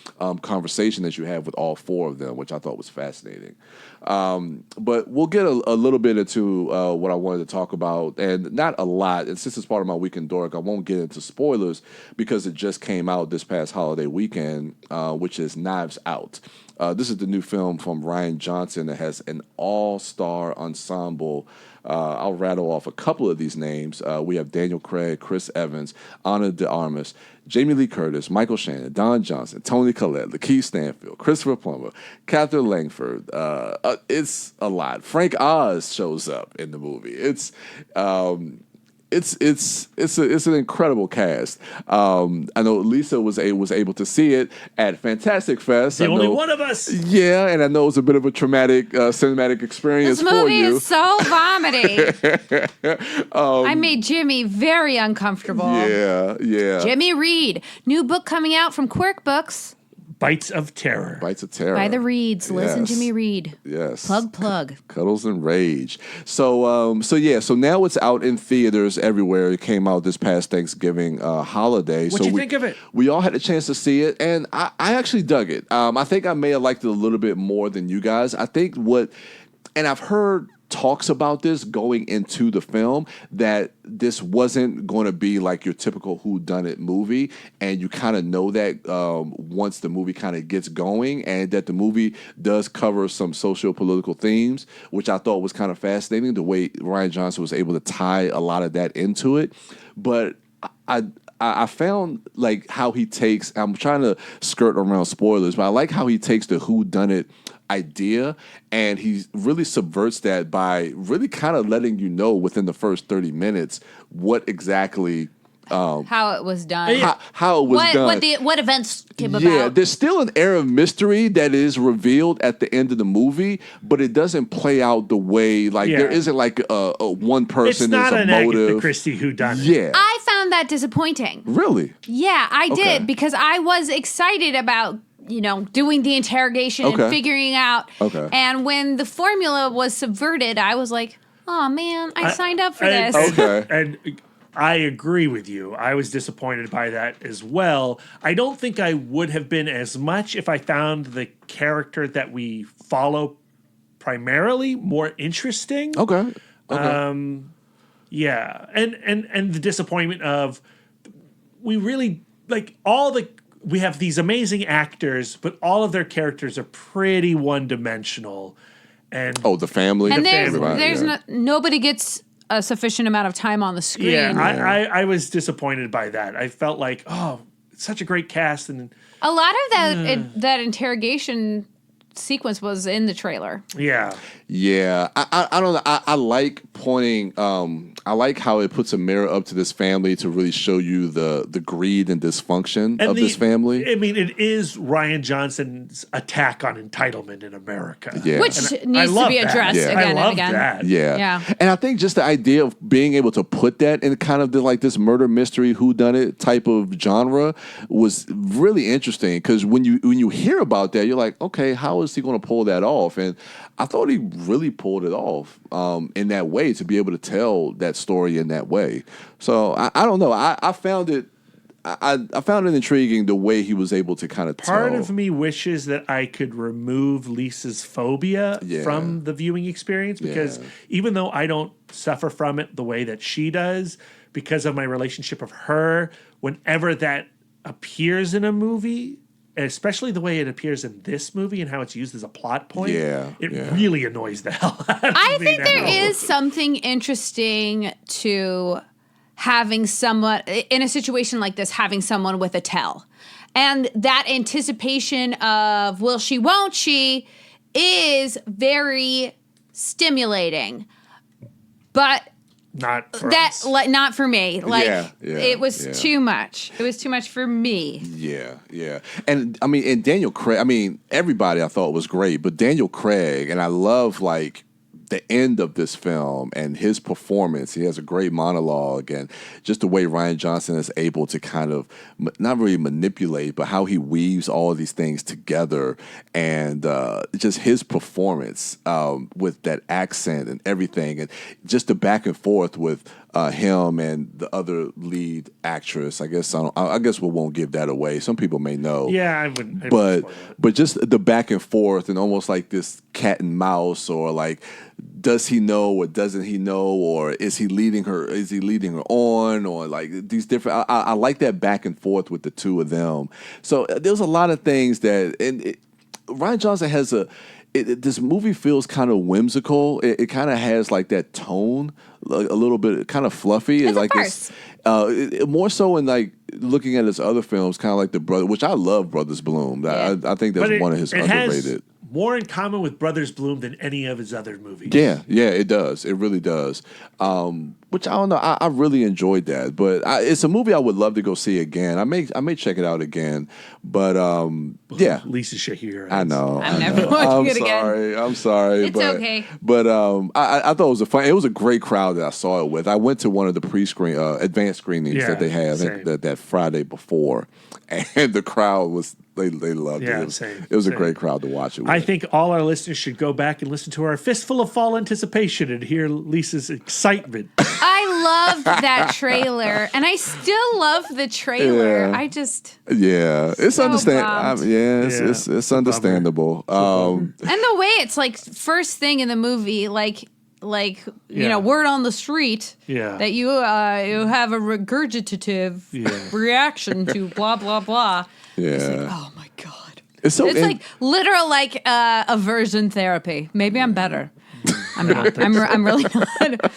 Speaker 6: conversation that you have with all four of them, which I thought was fascinating. But we'll get a little bit into what I wanted to talk about, and not a lot. And since it's part of my Weekend Dork, I won't get into spoilers because it just came out this past holiday weekend, which is Knives Out. This is the new film from Rian Johnson that has an all-star ensemble. I'll rattle off a couple of these names. We have Daniel Craig, Chris Evans, Ana de Armas, Jamie Lee Curtis, Michael Shannon, Don Johnson, Toni Collette, Lakeith Stanfield, Christopher Plummer, Catherine Langford. It's a lot. Frank Oz shows up in the movie. It's an incredible cast. I know Lisa was able to see it at Fantastic Fest.
Speaker 7: The only one of us.
Speaker 6: Yeah, and I know it was a bit of a traumatic cinematic experience
Speaker 5: this
Speaker 6: for
Speaker 5: movie
Speaker 6: you.
Speaker 5: is so vomiting. I made Jimmy very uncomfortable.
Speaker 6: Yeah.
Speaker 5: Jimmy Reed, new book coming out from Quirk Books.
Speaker 7: Bites of Terror.
Speaker 6: Bites of Terror.
Speaker 5: By the Reeds. Liz and Jimmy Reed.
Speaker 6: Yes.
Speaker 5: Plug.
Speaker 6: Cuddles and Rage. So now it's out in theaters everywhere. It came out this past Thanksgiving holiday.
Speaker 7: What'd you think of it?
Speaker 6: We all had a chance to see it, and I actually dug it. I think I may have liked it a little bit more than you guys. I think and I've heard talks about this going into the film, that this wasn't going to be like your typical whodunit movie, and you kind of know that once the movie kind of gets going, and that the movie does cover some socio-political themes, which I thought was kind of fascinating, the way Rian Johnson was able to tie a lot of that into it. But I found like how he takes, I'm trying to skirt around spoilers, but I like how he takes the whodunit idea and he really subverts that by really kind of letting you know within the first 30 minutes what exactly
Speaker 5: how it was done.
Speaker 6: How it was done.
Speaker 5: What events came about.
Speaker 6: Yeah, there's still an air of mystery that is revealed at the end of the movie, but it doesn't play out the way, there isn't like a one person
Speaker 7: there's a motive. It's not an Agatha Christie whodunit.
Speaker 6: Yeah.
Speaker 5: I found that disappointing.
Speaker 6: Really?
Speaker 5: Yeah, I did, because I was excited about doing the interrogation and figuring out.
Speaker 6: Okay.
Speaker 5: And when the formula was subverted, I was like, oh man, I signed up for this.
Speaker 6: Okay.
Speaker 7: And I agree with you. I was disappointed by that as well. I don't think I would have been as much if I found the character that we follow primarily more interesting.
Speaker 6: Okay.
Speaker 7: Yeah. And the disappointment of we really we have these amazing actors, but all of their characters are pretty one-dimensional. And
Speaker 6: the family.
Speaker 5: And
Speaker 6: there's
Speaker 5: nobody gets a sufficient amount of time on the screen.
Speaker 7: Yeah, I was disappointed by that. I felt like, it's such a great cast, and
Speaker 5: a lot of that interrogation sequence was in the trailer.
Speaker 7: Yeah.
Speaker 6: I don't know. I like pointing. I like how it puts a mirror up to this family to really show you the greed and dysfunction of this family.
Speaker 7: I mean, it is Rian Johnson's attack on entitlement in America.
Speaker 6: Yeah.
Speaker 5: Which needs to be addressed again and again.
Speaker 7: That.
Speaker 6: Yeah. And I think just the idea of being able to put that in kind of this murder mystery whodunit type of genre was really interesting, because when you hear about that, you're like, okay, how is he going to pull that off? And I thought he really pulled it off in that way, to be able to tell that story in that way. So I don't know. I found it. I found it intriguing the way he was able to kind of
Speaker 7: Part of me wishes that I could remove Lisa's phobia from the viewing experience, because even though I don't suffer from it the way that she does, because of my relationship of her, whenever that appears in a movie, especially the way it appears in this movie and how it's used as a plot point, it really annoys the hell out of me.
Speaker 5: I think there is something interesting to having someone in a situation like this, having someone with a tell. And that anticipation of will she, won't she, is very stimulating. But
Speaker 7: not for us.
Speaker 5: Not for me. It was too much. It was too much for me.
Speaker 6: Yeah. And I mean, and Daniel Craig, I mean, everybody I thought was great, but Daniel Craig, and I love like the end of this film and his performance. He has a great monologue, and just the way Rian Johnson is able to kind of not really manipulate, but how he weaves all of these things together, and just his performance with that accent and everything, and just the back and forth with him and the other lead actress. I guess we won't give that away. Some people may know.
Speaker 7: Yeah, I wouldn't.
Speaker 6: But just the back and forth, and almost like this cat and mouse, or like, does he know or doesn't he know, or is he leading her? Is he leading her on, or like these different? I like that back and forth with the two of them. So there's a lot of things that, and Rian Johnson has this movie feels kind of whimsical. It kind of has like that tone, like a little bit kind of fluffy.
Speaker 5: It's
Speaker 6: like more so in like looking at his other films, kind of like The Brother, which I love Brothers Bloom.
Speaker 5: Yeah.
Speaker 6: I think that's one of his underrated.
Speaker 7: Has more in common with Brothers Bloom than any of his other movies.
Speaker 6: Yeah, it does. It really does. Which I don't know. I really enjoyed that, but it's a movie I would love to go see again. I may check it out again, but yeah.
Speaker 7: Lisa Shahir.
Speaker 6: I know.
Speaker 5: I'm never watching it again.
Speaker 6: I'm sorry.
Speaker 5: It's okay.
Speaker 6: But I thought it was a great crowd that I saw it with. I went to one of the pre-screen advanced screenings that they had. I think that Friday before, and the crowd was. They loved it. It was a great crowd to watch it with.
Speaker 7: I think all our listeners should go back and listen to our Fistful of Fall anticipation and hear Lisa's excitement.
Speaker 5: I loved that trailer, and I still love the trailer.
Speaker 6: Yeah.
Speaker 5: I just
Speaker 6: it's
Speaker 5: so
Speaker 6: understandable. It's understandable.
Speaker 5: And the way it's like first thing in the movie, like you know, word on the street that you have a regurgitative reaction to blah blah blah.
Speaker 6: Yeah.
Speaker 5: It's like, oh my God.
Speaker 6: It's
Speaker 5: like literal like aversion therapy. Maybe I'm better. I'm not. I'm really not.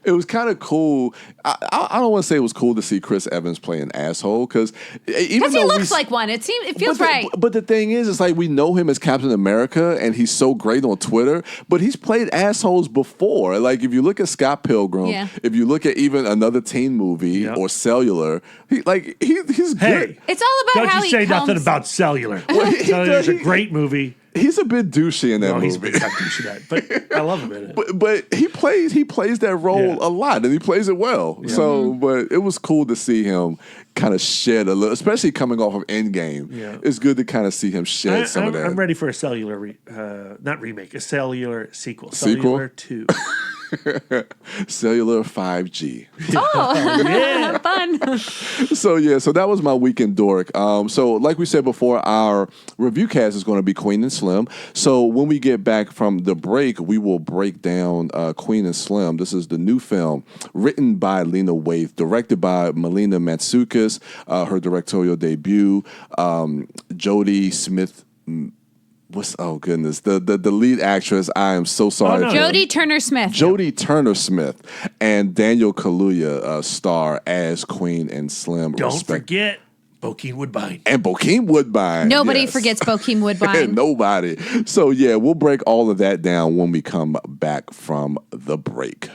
Speaker 6: It was kind of cool. I don't want to say it was cool to see Chris Evans play an asshole, because he
Speaker 5: looks like one. It feels right.
Speaker 6: But the thing is, it's like we know him as Captain America, and he's so great on Twitter. But he's played assholes before. Like if you look at Scott Pilgrim, if you look at even another teen movie or Cellular, he's good.
Speaker 5: It's all about how he
Speaker 7: Don't you say nothing about Cellular. Cellular's a great movie.
Speaker 6: He's a bit douchey in that movie.
Speaker 7: He's a bit douchey in that, but I love him in it.
Speaker 6: But he plays that role a lot, and he plays it well. Yeah. So, but it was cool to see him kind of shed a little, especially coming off of Endgame. Yeah. It's good to kind kind of see him shed some of that.
Speaker 7: I'm ready for a Cellular, not remake, a Cellular sequel. Cellular 2.
Speaker 6: Cellular 5G.
Speaker 5: Oh, yeah. Fun.
Speaker 6: So that was my weekend dork. So like we said before, our review cast is going to be Queen and Slim. So when we get back from the break, we will break down Queen and Slim. This is the new film written by Lena Waithe, directed by Melina Matsoukas, her directorial debut. Jodie Smith. Oh goodness, the lead actress. I am so sorry.
Speaker 5: Jodie Turner-Smith.
Speaker 6: Jodie Turner-Smith and Daniel Kaluuya star as Queen and Slim.
Speaker 7: Don't forget Bokeem Woodbine.
Speaker 6: And Bokeem Woodbine.
Speaker 5: Nobody forgets Bokeem Woodbine.
Speaker 6: Nobody. So yeah, we'll break all of that down when we come back from the break.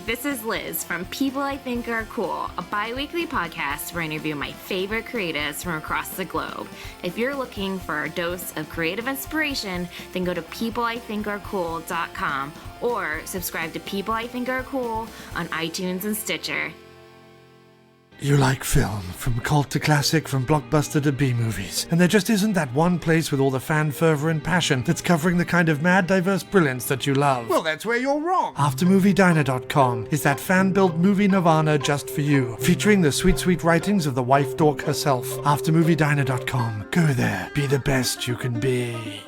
Speaker 8: This is Liz from People I Think Are Cool, a bi-weekly podcast where I interview my favorite creatives from across the globe. If you're looking for a dose of creative inspiration, then go to peopleithinkarecool.com or subscribe to People I Think Are Cool on iTunes and Stitcher.
Speaker 9: You like film, from cult to classic, from blockbuster to B-movies. And there just isn't that one place with all the fan fervor and passion that's covering the kind of mad, diverse brilliance that you love.
Speaker 1: Well, that's where you're wrong.
Speaker 9: AfterMovieDiner.com is that fan-built movie nirvana just for you, featuring the sweet, sweet writings of the wife dork herself. AfterMovieDiner.com. Go there. Be the best you can be.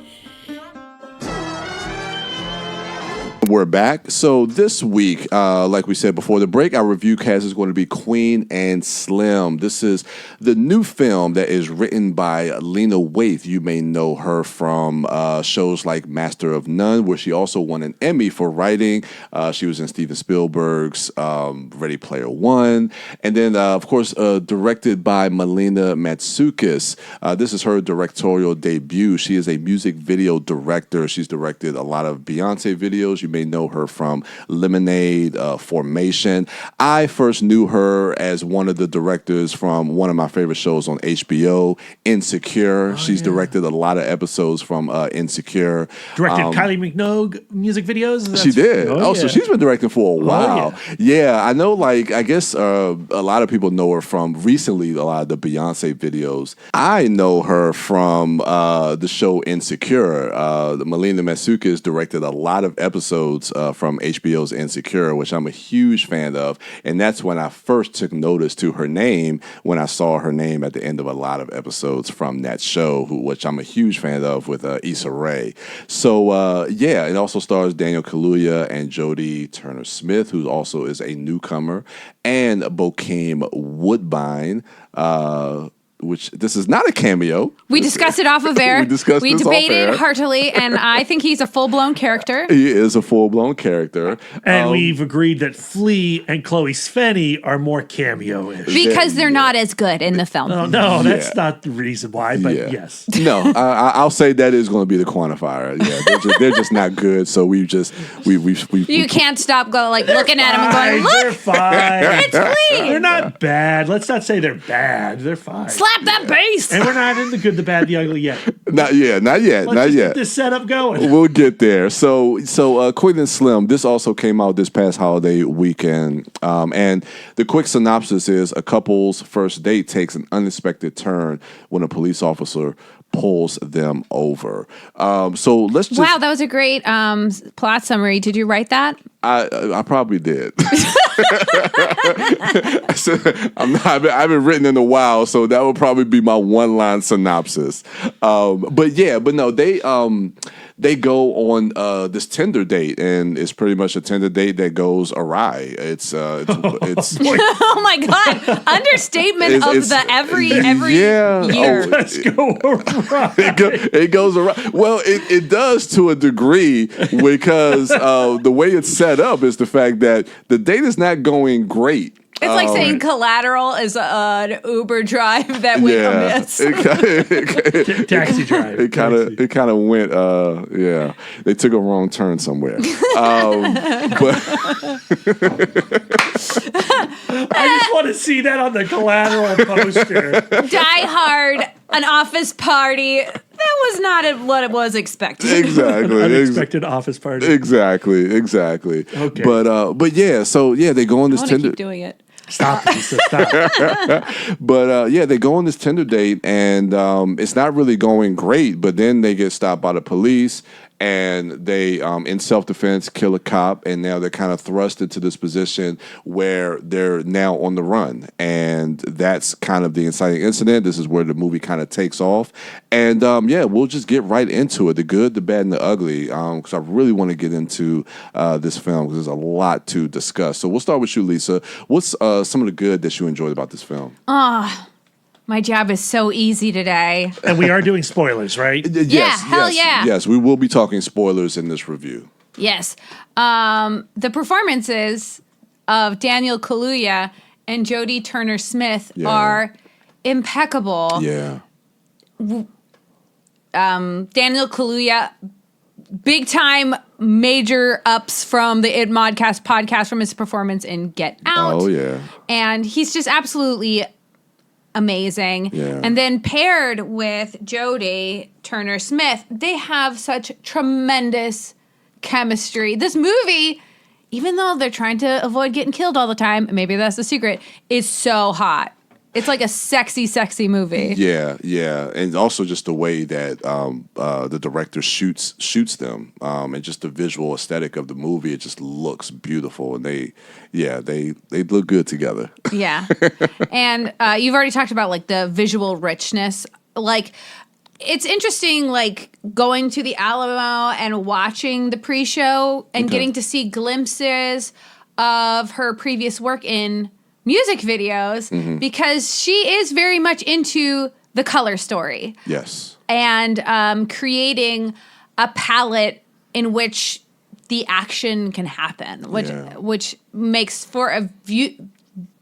Speaker 6: We're back. So this week, like we said before the break, our review cast is going to be Queen and Slim. This is the new film that is written by Lena Waithe. You may know her from shows like Master of None, where she also won an Emmy for writing. She was in Steven Spielberg's Ready Player One. And then, of course, directed by Melina Matsoukas. This is her directorial debut. She is a music video director. She's directed a lot of Beyonce videos. You may know her from Lemonade, Formation. I first knew her as one of the directors from one of my favorite shows on HBO, Insecure. She's directed a lot of episodes from Insecure.
Speaker 7: Directed Kylie Minogue music videos?
Speaker 6: She did. So she's been directing for a while. Yeah, I know, like, I guess a lot of people know her from recently a lot of the Beyonce videos. I know her from the show Insecure. Melina Matsoukas directed a lot of episodes from HBO's Insecure, which I'm a huge fan of. And that's when I first took notice to her name, when I saw her name at the end of a lot of episodes from that show, which I'm a huge fan of with Issa Rae. So, it also stars Daniel Kaluuya and Jodie Turner-Smith, who also is a newcomer, and Bokeem Woodbine, which this is not a cameo.
Speaker 5: We discussed it off of air. We debated heartily, and I think he's a full-blown character.
Speaker 6: He is a full-blown character.
Speaker 7: And we've agreed that Flea and Chloe Sveni are more cameo-ish.
Speaker 5: Because they're not as good in the film.
Speaker 7: No, that's not the reason why, but yes.
Speaker 6: No, I'll say that is going to be the quantifier. Yeah, they're just not good, so we
Speaker 5: can't stop looking at them and going, look,
Speaker 7: they're fine.
Speaker 5: It's Flea.
Speaker 7: They're not bad. Let's not say they're bad. They're fine.
Speaker 5: Slap that bass.
Speaker 7: And we're not in the good, the bad, the ugly yet.
Speaker 6: Not yet.
Speaker 7: Let's get this setup going.
Speaker 6: We'll get there. So Queen and Slim, this also came out this past holiday weekend. And the quick synopsis is a couple's first date takes an unexpected turn when a police officer pulls them over. So let's just...
Speaker 5: Wow, that was a great plot summary. Did you write that?
Speaker 6: I probably did. I haven't written in a while, so that would probably be my one-line synopsis. But no, they go on this Tinder date, and it's pretty much a Tinder date that goes awry. It's
Speaker 5: oh my God, understatement of the every year.
Speaker 7: Let's go awry.
Speaker 6: It goes awry. Well, it does to a degree because the way it's set up is the fact that the date is not going great.
Speaker 5: It's like saying Collateral is an Uber drive that went amiss.
Speaker 7: Taxi drive.
Speaker 6: It kind of went. They took a wrong turn somewhere. But
Speaker 7: I just want to see that on the Collateral poster.
Speaker 5: Die Hard, an office party. That was not what it was expected.
Speaker 6: Exactly.
Speaker 7: Unexpected office party.
Speaker 6: Exactly. Okay. But they go on this Tinder.
Speaker 5: Keep doing it.
Speaker 7: Stop, Lisa, stop.
Speaker 6: But they go on this Tinder date, and it's not really going great. But then they get stopped by the police, and they, in self-defense, kill a cop, and now they're kind of thrust into this position where they're now on the run. And that's kind of the inciting incident. This is where the movie kind of takes off. And, we'll just get right into it, the good, the bad, and the ugly, because I really want to get into this film because there's a lot to discuss. So we'll start with you, Lisa. What's some of the good that you enjoyed about this film?
Speaker 5: My job is so easy today.
Speaker 7: And we are doing spoilers, right?
Speaker 6: Yes,
Speaker 5: hell yeah.
Speaker 6: Yes, we will be talking spoilers in this review.
Speaker 5: Yes. The performances of Daniel Kaluuya and Jodie Turner-Smith are impeccable.
Speaker 6: Yeah.
Speaker 5: Daniel Kaluuya, big time major ups from the It Modcast podcast from his performance in Get Out.
Speaker 6: Oh, yeah.
Speaker 5: And he's just absolutely amazing.
Speaker 6: Yeah.
Speaker 5: And then paired with Jodie Turner-Smith, they have such tremendous chemistry. This movie even though they're trying to avoid getting killed all the time, maybe that's the secret, is so hot. It's like a sexy, sexy movie.
Speaker 6: Yeah, yeah, and also just the way that the director shoots them, and just the visual aesthetic of the movie. It just looks beautiful, and they look good together.
Speaker 5: Yeah, and you've already talked about like the visual richness. Like, it's interesting, like going to the Alamo and watching the pre-show and getting to see glimpses of her previous work in music videos, because she is very much into the color story.
Speaker 6: Yes.
Speaker 5: And creating a palette in which the action can happen, which makes for a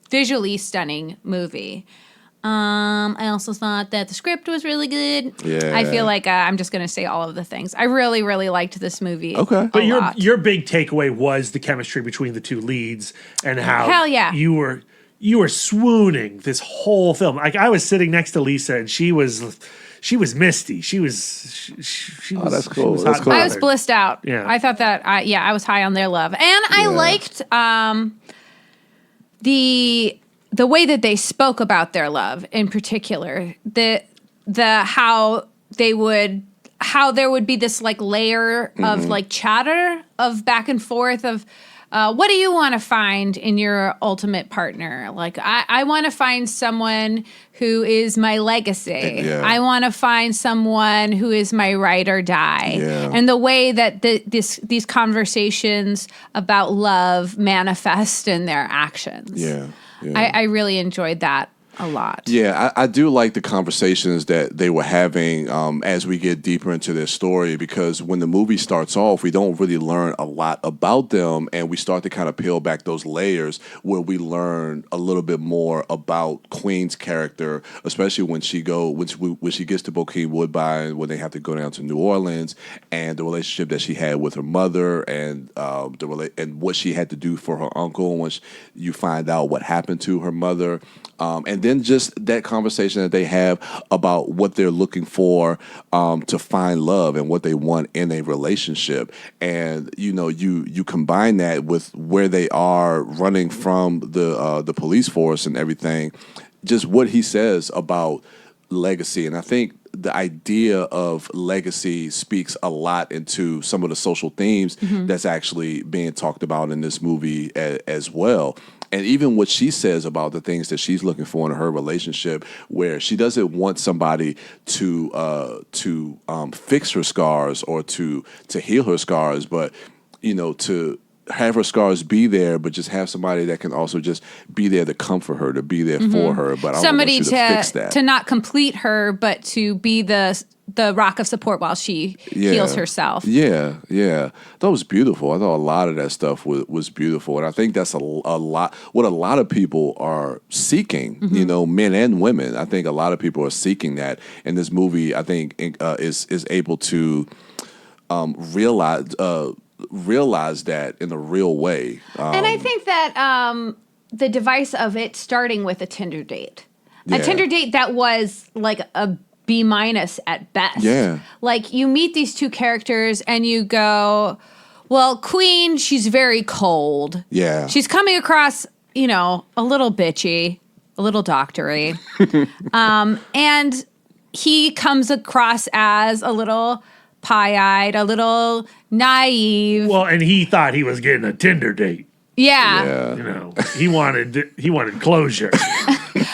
Speaker 5: visually stunning movie. I also thought that the script was really good.
Speaker 6: Yeah.
Speaker 5: I feel like I'm just going to say all of the things. I really, really liked this movie.
Speaker 6: Okay.
Speaker 7: But your big takeaway was the chemistry between the two leads and how
Speaker 5: Hell yeah.
Speaker 7: you were swooning this whole film. Like, I was sitting next to Lisa, and she was misty. She was
Speaker 6: that's cool.
Speaker 7: She was
Speaker 6: That's
Speaker 7: hot
Speaker 6: cool.
Speaker 7: and
Speaker 5: I was
Speaker 7: bothered.
Speaker 5: blissed out.
Speaker 7: Yeah.
Speaker 5: I thought that, I was high on their love. And I liked the way that they spoke about their love in particular. How there would be this like layer of like chatter of back and forth of what do you want to find in your ultimate partner? Like, I want to find someone who is my legacy.
Speaker 6: Yeah.
Speaker 5: I want to find someone who is my ride or die.
Speaker 6: Yeah.
Speaker 5: And the way that these conversations about love manifest in their actions.
Speaker 6: Yeah.
Speaker 5: I really enjoyed that a lot.
Speaker 6: Yeah, I do like the conversations that they were having as we get deeper into their story, because when the movie starts off, we don't really learn a lot about them, and we start to kind of peel back those layers where we learn a little bit more about Queen's character, especially when she gets to Bokeem Woodbine, when they have to go down to New Orleans, and the relationship that she had with her mother, and and what she had to do for her uncle once you find out what happened to her mother. And then just that conversation that they have about what they're looking for to find love and what they want in a relationship. And, you combine that with where they are running from the police force and everything, just what he says about legacy. And I think the idea of legacy speaks a lot into some of the social themes that's actually being talked about in this movie as well. And even what she says about the things that she's looking for in her relationship, where she doesn't want somebody to fix her scars or to heal her scars, but to have her scars be there, but just have somebody that can also just be there to comfort her, to be there for her. But
Speaker 5: Somebody
Speaker 6: I don't want you to fix that.
Speaker 5: to not complete her, but to be the rock of support while she heals herself.
Speaker 6: Yeah. That was beautiful. I thought a lot of that stuff was beautiful. And I think that's a lot, what a lot of people are seeking, men and women. I think a lot of people are seeking that. And this movie, I think, is able to realize that in a real way.
Speaker 5: And I think that the device of it starting with a Tinder date. A Tinder date that was like a B- at best.
Speaker 6: Yeah.
Speaker 5: Like, you meet these two characters and you go, well, Queen, she's very cold.
Speaker 6: Yeah.
Speaker 5: She's coming across, a little bitchy, a little doctory. And he comes across as a little pie-eyed, a little naive.
Speaker 7: Well, and he thought he was getting a Tinder date.
Speaker 5: Yeah.
Speaker 7: He wanted closure.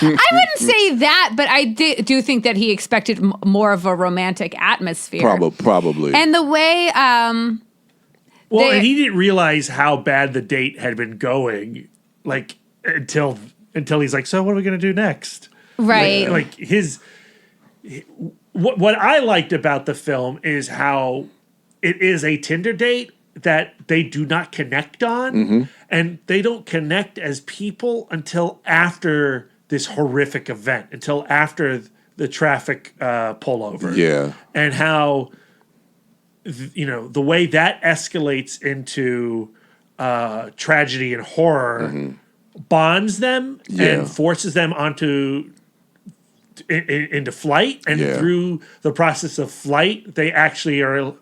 Speaker 5: I wouldn't say that, but I do think that he expected more of a romantic atmosphere.
Speaker 6: Probably.
Speaker 5: And the way...
Speaker 7: and he didn't realize how bad the date had been going, like, until he's like, so what are we going to do next?
Speaker 5: Right.
Speaker 7: Like what I liked about the film is how it is a Tinder date that they do not connect on, and they don't connect as people until after this horrific event, until after the traffic pullover.
Speaker 6: Yeah.
Speaker 7: And how, the way that escalates into tragedy and horror bonds them and forces them into flight. And through the process of flight, they actually are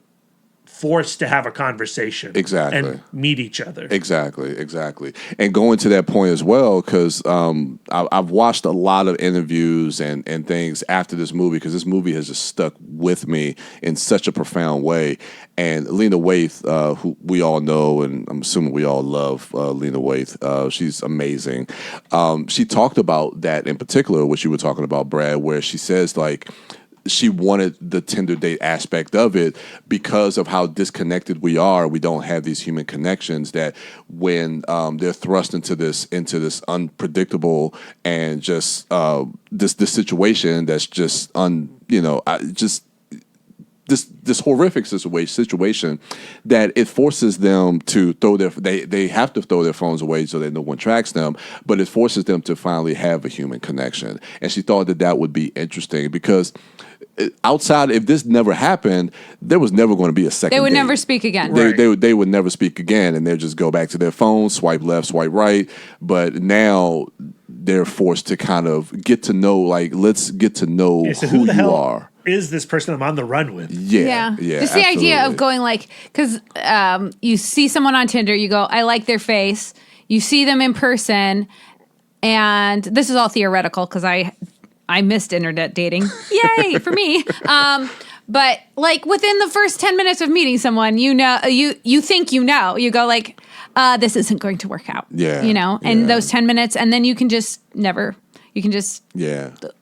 Speaker 7: forced to have a conversation.
Speaker 6: Exactly.
Speaker 7: And meet each other.
Speaker 6: Exactly. And going to that point as well, because I've watched a lot of interviews and things after this movie, because this movie has just stuck with me in such a profound way. And Lena Waithe, who we all know, and I'm assuming we all love Lena Waithe, she's amazing. She talked about that in particular, what you were talking about, Brad, where she says, like, she wanted the Tinder date aspect of it because of how disconnected we are. We don't have these human connections that when they're thrust into this unpredictable and just this situation that's just this horrific situation that it forces them to they have to throw their phones away so that no one tracks them, but it forces them to finally have a human connection. And she thought that would be interesting because outside, if this never happened, there was never going to be a second.
Speaker 5: They would
Speaker 6: date.
Speaker 5: never speak again.
Speaker 6: They would never speak again, and they'd just go back to their phone, swipe left, swipe right. But now they're forced to kind of get to know, like, let's get to know
Speaker 7: so
Speaker 6: who
Speaker 7: the
Speaker 6: you
Speaker 7: hell
Speaker 6: are.
Speaker 7: Is this person I'm on the run with?
Speaker 6: Yeah.
Speaker 5: Just the idea of going, like, because you see someone on Tinder, you go, I like their face. You see them in person, and this is all theoretical because I missed internet dating. Yay for me. But like within the first 10 minutes of meeting someone, you think you go like, this isn't going to work out.
Speaker 6: Yeah.
Speaker 5: And those 10 minutes, and then you can just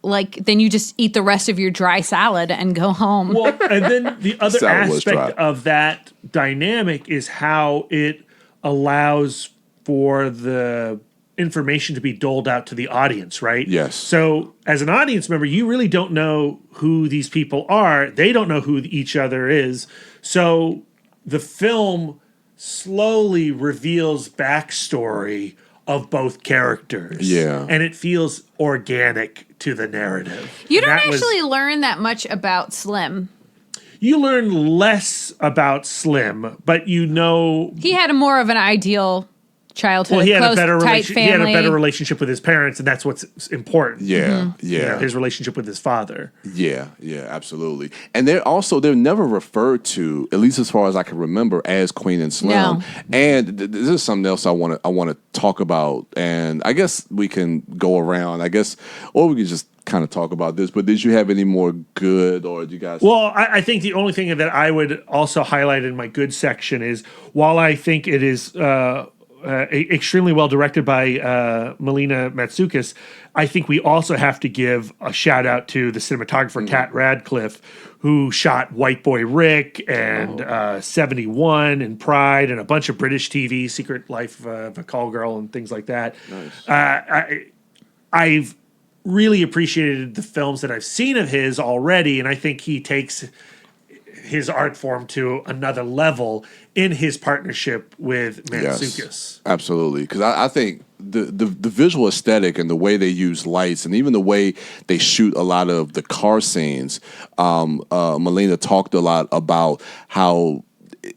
Speaker 5: like, then you just eat the rest of your dry salad and go home.
Speaker 7: Well, and then the other aspect of that dynamic is how it allows for the information to be doled out to the audience, right?
Speaker 6: Yes.
Speaker 7: So as an audience member, you really don't know who these people are. They don't know who each other is. So the film slowly reveals backstory of both characters.
Speaker 6: Yeah.
Speaker 7: And it feels organic to the narrative.
Speaker 5: You don't actually learn that much about Slim.
Speaker 7: You learn less about Slim, but you know...
Speaker 5: He had more of an ideal childhood,
Speaker 7: he had
Speaker 5: close,
Speaker 7: a better
Speaker 5: tight family.
Speaker 7: He had a better relationship with his parents, and that's what's important.
Speaker 6: Yeah.
Speaker 7: His relationship with his father.
Speaker 6: Yeah, absolutely. And they're never referred to, at least as far as I can remember, as Queen and Slim.
Speaker 5: No.
Speaker 6: And this is something else I want to talk about. And I guess we can go around. Or we can just kind of talk about this. But did you have any more good, or do you guys?
Speaker 7: Well, I think the only thing that I would also highlight in my good section is, while I think it is extremely well directed by Melina Matsoukas, I think we also have to give a shout out to the cinematographer Kat Radcliffe, who shot White Boy Rick and 71 and Pride and a bunch of British TV, Secret Life of a Call Girl and things like that. Nice. I've really appreciated the films that I've seen of his already, and I think he takes his art form to another level in his partnership with Matsoukas. Yes,
Speaker 6: absolutely. Because I think the visual aesthetic and the way they use lights and even the way they shoot a lot of the car scenes, Melina talked a lot about how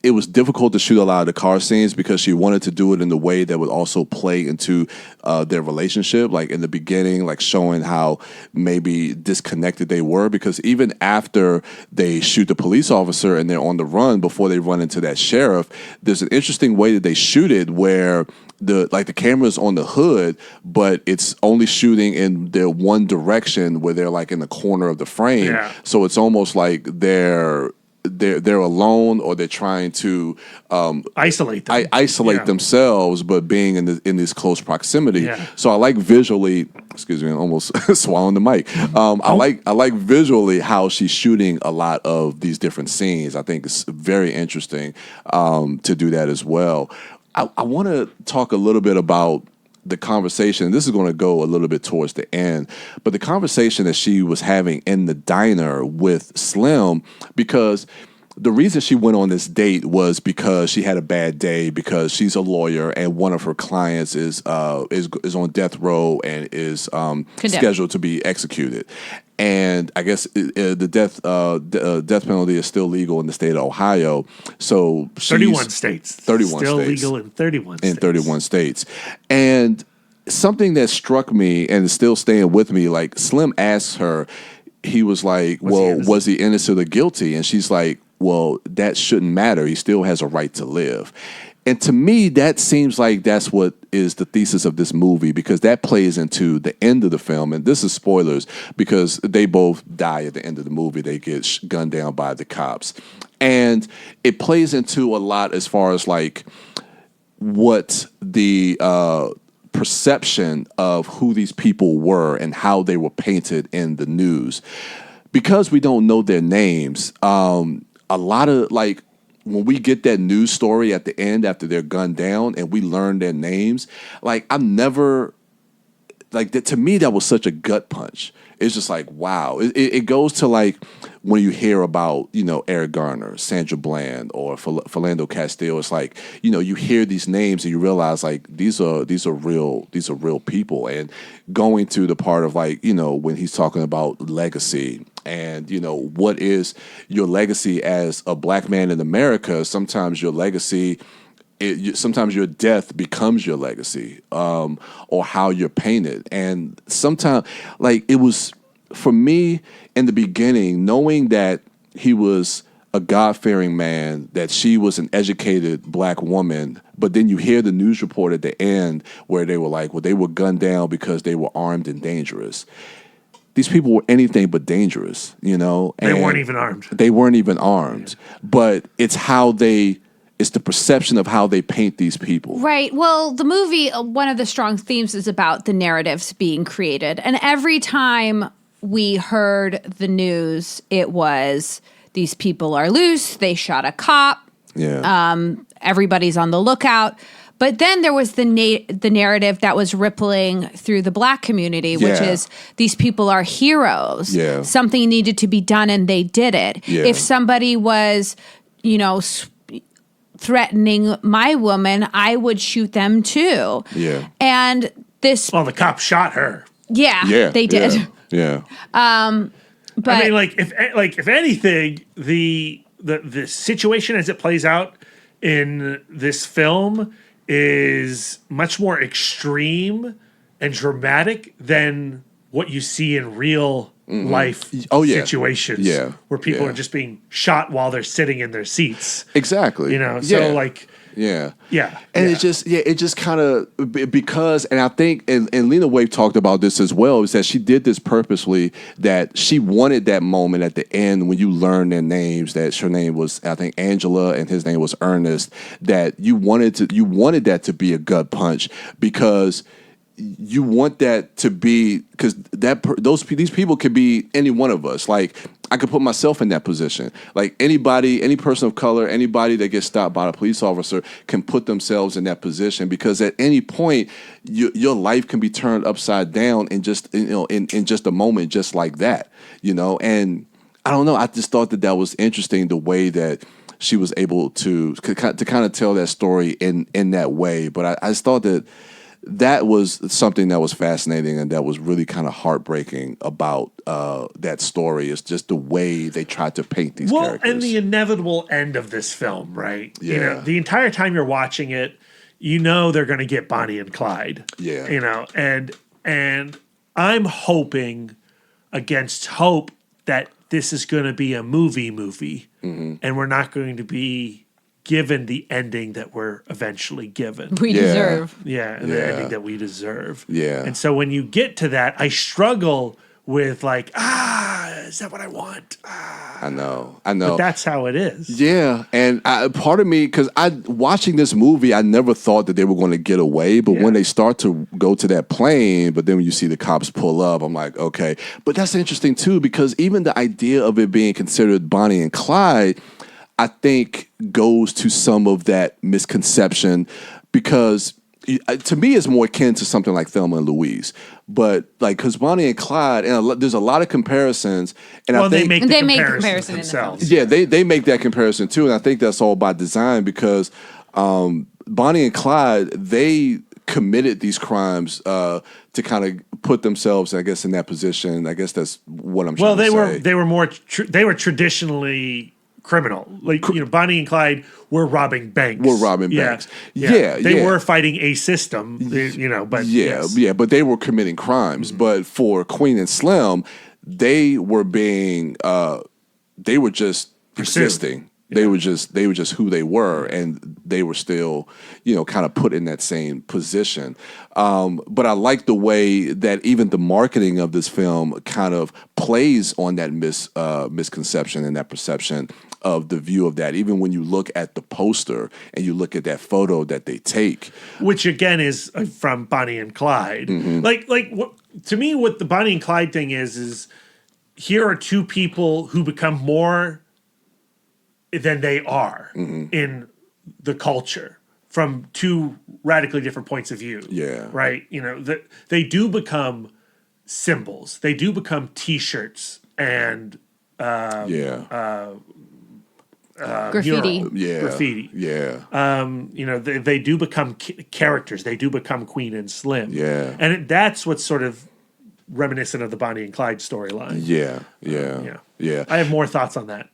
Speaker 6: it was difficult to shoot a lot of the car scenes because she wanted to do it in the way that would also play into their relationship, like in the beginning, like showing how maybe disconnected they were, because even after they shoot the police officer and they're on the run before they run into that sheriff, there's an interesting way that they shoot it where the camera's on the hood, but it's only shooting in their one direction where they're like in the corner of the frame. Yeah. So it's almost like they're alone, or they're trying to
Speaker 7: isolate them.
Speaker 6: Isolate themselves, but being in this close proximity. Yeah. So I like visually. Excuse me, I'm almost swallowing the mic. I like visually how she's shooting a lot of these different scenes. I think it's very interesting to do that as well. I want to talk a little bit about the conversation. This is going to go a little bit towards the end, but the conversation that she was having in the diner with Slim, because the reason she went on this date was because she had a bad day, because she's a lawyer and one of her clients is on death row and is scheduled to be executed. And I guess the death penalty is still legal in the state of Ohio. So
Speaker 7: 31 states.
Speaker 6: 31
Speaker 7: still
Speaker 6: states.
Speaker 7: Legal in 31 states.
Speaker 6: In 31 states. And something that struck me and is still staying with me, like Slim asks her, he was like, was he innocent or guilty? And she's like, well, that shouldn't matter. He still has a right to live. And to me, that seems like that's what is the thesis of this movie, because that plays into the end of the film. And this is spoilers because they both die at the end of the movie. They get gunned down by the cops. And it plays into a lot as far as like what the perception of who these people were and how they were painted in the news. Because we don't know their names, a lot of like, when we get that news story at the end after they're gunned down and we learn their names, like I've never, like that, to me, that was such a gut punch. It's just like, wow. It goes to like when you hear about, you know, Eric Garner, Sandra Bland, or Philando Castile. It's like, you know, you hear these names and you realize like these are real people. And going to the part of like, you know, when he's talking about legacy and, you know, what is your legacy as a black man in America? Sometimes your legacy, sometimes your death becomes your legacy, or how you're painted. And sometimes, like, it was, for me, in the beginning, knowing that he was a God-fearing man, that she was an educated black woman, but then you hear the news report at the end where they were like, well, they were gunned down because they were armed and dangerous. These people were anything but dangerous, you know?
Speaker 7: They weren't even armed.
Speaker 6: They weren't even armed. Yeah. But it's it's the perception of how they paint these people.
Speaker 5: Right. Well, the movie, one of the strong themes is about the narratives being created. And every time we heard the news, it was, these people are loose, they shot a cop, everybody's on the lookout. But then there was the narrative that was rippling through the black community, which is, these people are heroes.
Speaker 6: Yeah.
Speaker 5: Something needed to be done and they did it.
Speaker 6: Yeah.
Speaker 5: If somebody was, you know, threatening my woman, I would shoot them too.
Speaker 6: Yeah.
Speaker 5: And this...
Speaker 7: Well, the cop shot her.
Speaker 5: Yeah, they did.
Speaker 6: Yeah.
Speaker 5: But
Speaker 7: I mean, if anything, the situation as it plays out in this film is much more extreme and dramatic than what you see in real life situations where people are just being shot while they're sitting in their seats.
Speaker 6: Exactly.
Speaker 7: You know, so like...
Speaker 6: Yeah.
Speaker 7: Yeah.
Speaker 6: And it just kind of, because, and I think, and Lena Waithe talked about this as well, is that she did this purposely, that she wanted that moment at the end when you learn their names, that her name was, I think, Angela, and his name was Ernest, that you wanted that to be a gut punch, because you want that to be, because these people could be any one of us. Like, I could put myself in that position. Like, anybody, any person of color, anybody that gets stopped by a police officer can put themselves in that position, because at any point your life can be turned upside down in just, you know, in just a moment, just like that, you know. And I don't know, I just thought that was interesting, the way that she was able to kind of tell that story in that way. But I just thought that was something that was fascinating and that was really kind of heartbreaking about that story, is just the way they tried to paint these characters.
Speaker 7: And the inevitable end of this film, right?
Speaker 6: Yeah.
Speaker 7: You know, the entire time you're watching it, you know they're going to get Bonnie and Clyde.
Speaker 6: Yeah.
Speaker 7: You know, and I'm hoping against hope that this is going to be a movie, and we're not going to be given the ending that we're eventually given.
Speaker 5: We deserve.
Speaker 7: Yeah, the ending that we deserve.
Speaker 6: Yeah.
Speaker 7: And so when you get to that, I struggle with like, is that what I want?
Speaker 6: I know.
Speaker 7: But that's how it is.
Speaker 6: Yeah, and part of me, because watching this movie, I never thought that they were going to get away, but when they start to go to that plane, but then when you see the cops pull up, I'm like, okay. But that's interesting too, because even the idea of it being considered Bonnie and Clyde, I think, goes to some of that misconception, because to me it's more akin to something like Thelma and Louise. But like, because Bonnie and Clyde, and there's a lot of comparisons, and I think
Speaker 7: they make comparisons themselves.
Speaker 6: Yeah, they make that comparison too, and I think that's all by design, because Bonnie and Clyde, they committed these crimes to kind of put themselves, I guess, in that position. I guess that's what I'm trying to say.
Speaker 7: Well, they were traditionally criminal. Like, you know, Bonnie and Clyde were robbing banks. They were fighting a system, you know, but
Speaker 6: but they were committing crimes. But for Queen and Slim, they were being they were just existing. They were just who they were, and they were still, kind of put in that same position. But I like the way that even the marketing of this film kind of plays on that misconception and that perception of the view of that. Even when you look at the poster and you look at that photo that they take,
Speaker 7: which again is from Bonnie and Clyde. To me, what the Bonnie and Clyde thing is here are two people who become more than they are in the culture from two radically different points of view.
Speaker 6: Yeah.
Speaker 7: Right? They do become symbols. They do become T-shirts and
Speaker 5: graffiti.
Speaker 7: Graffiti.
Speaker 6: Yeah.
Speaker 7: They do become characters. They do become Queen and Slim.
Speaker 6: Yeah.
Speaker 7: And that's what's sort of reminiscent of the Bonnie and Clyde storyline.
Speaker 6: Yeah.
Speaker 7: I have more thoughts on that,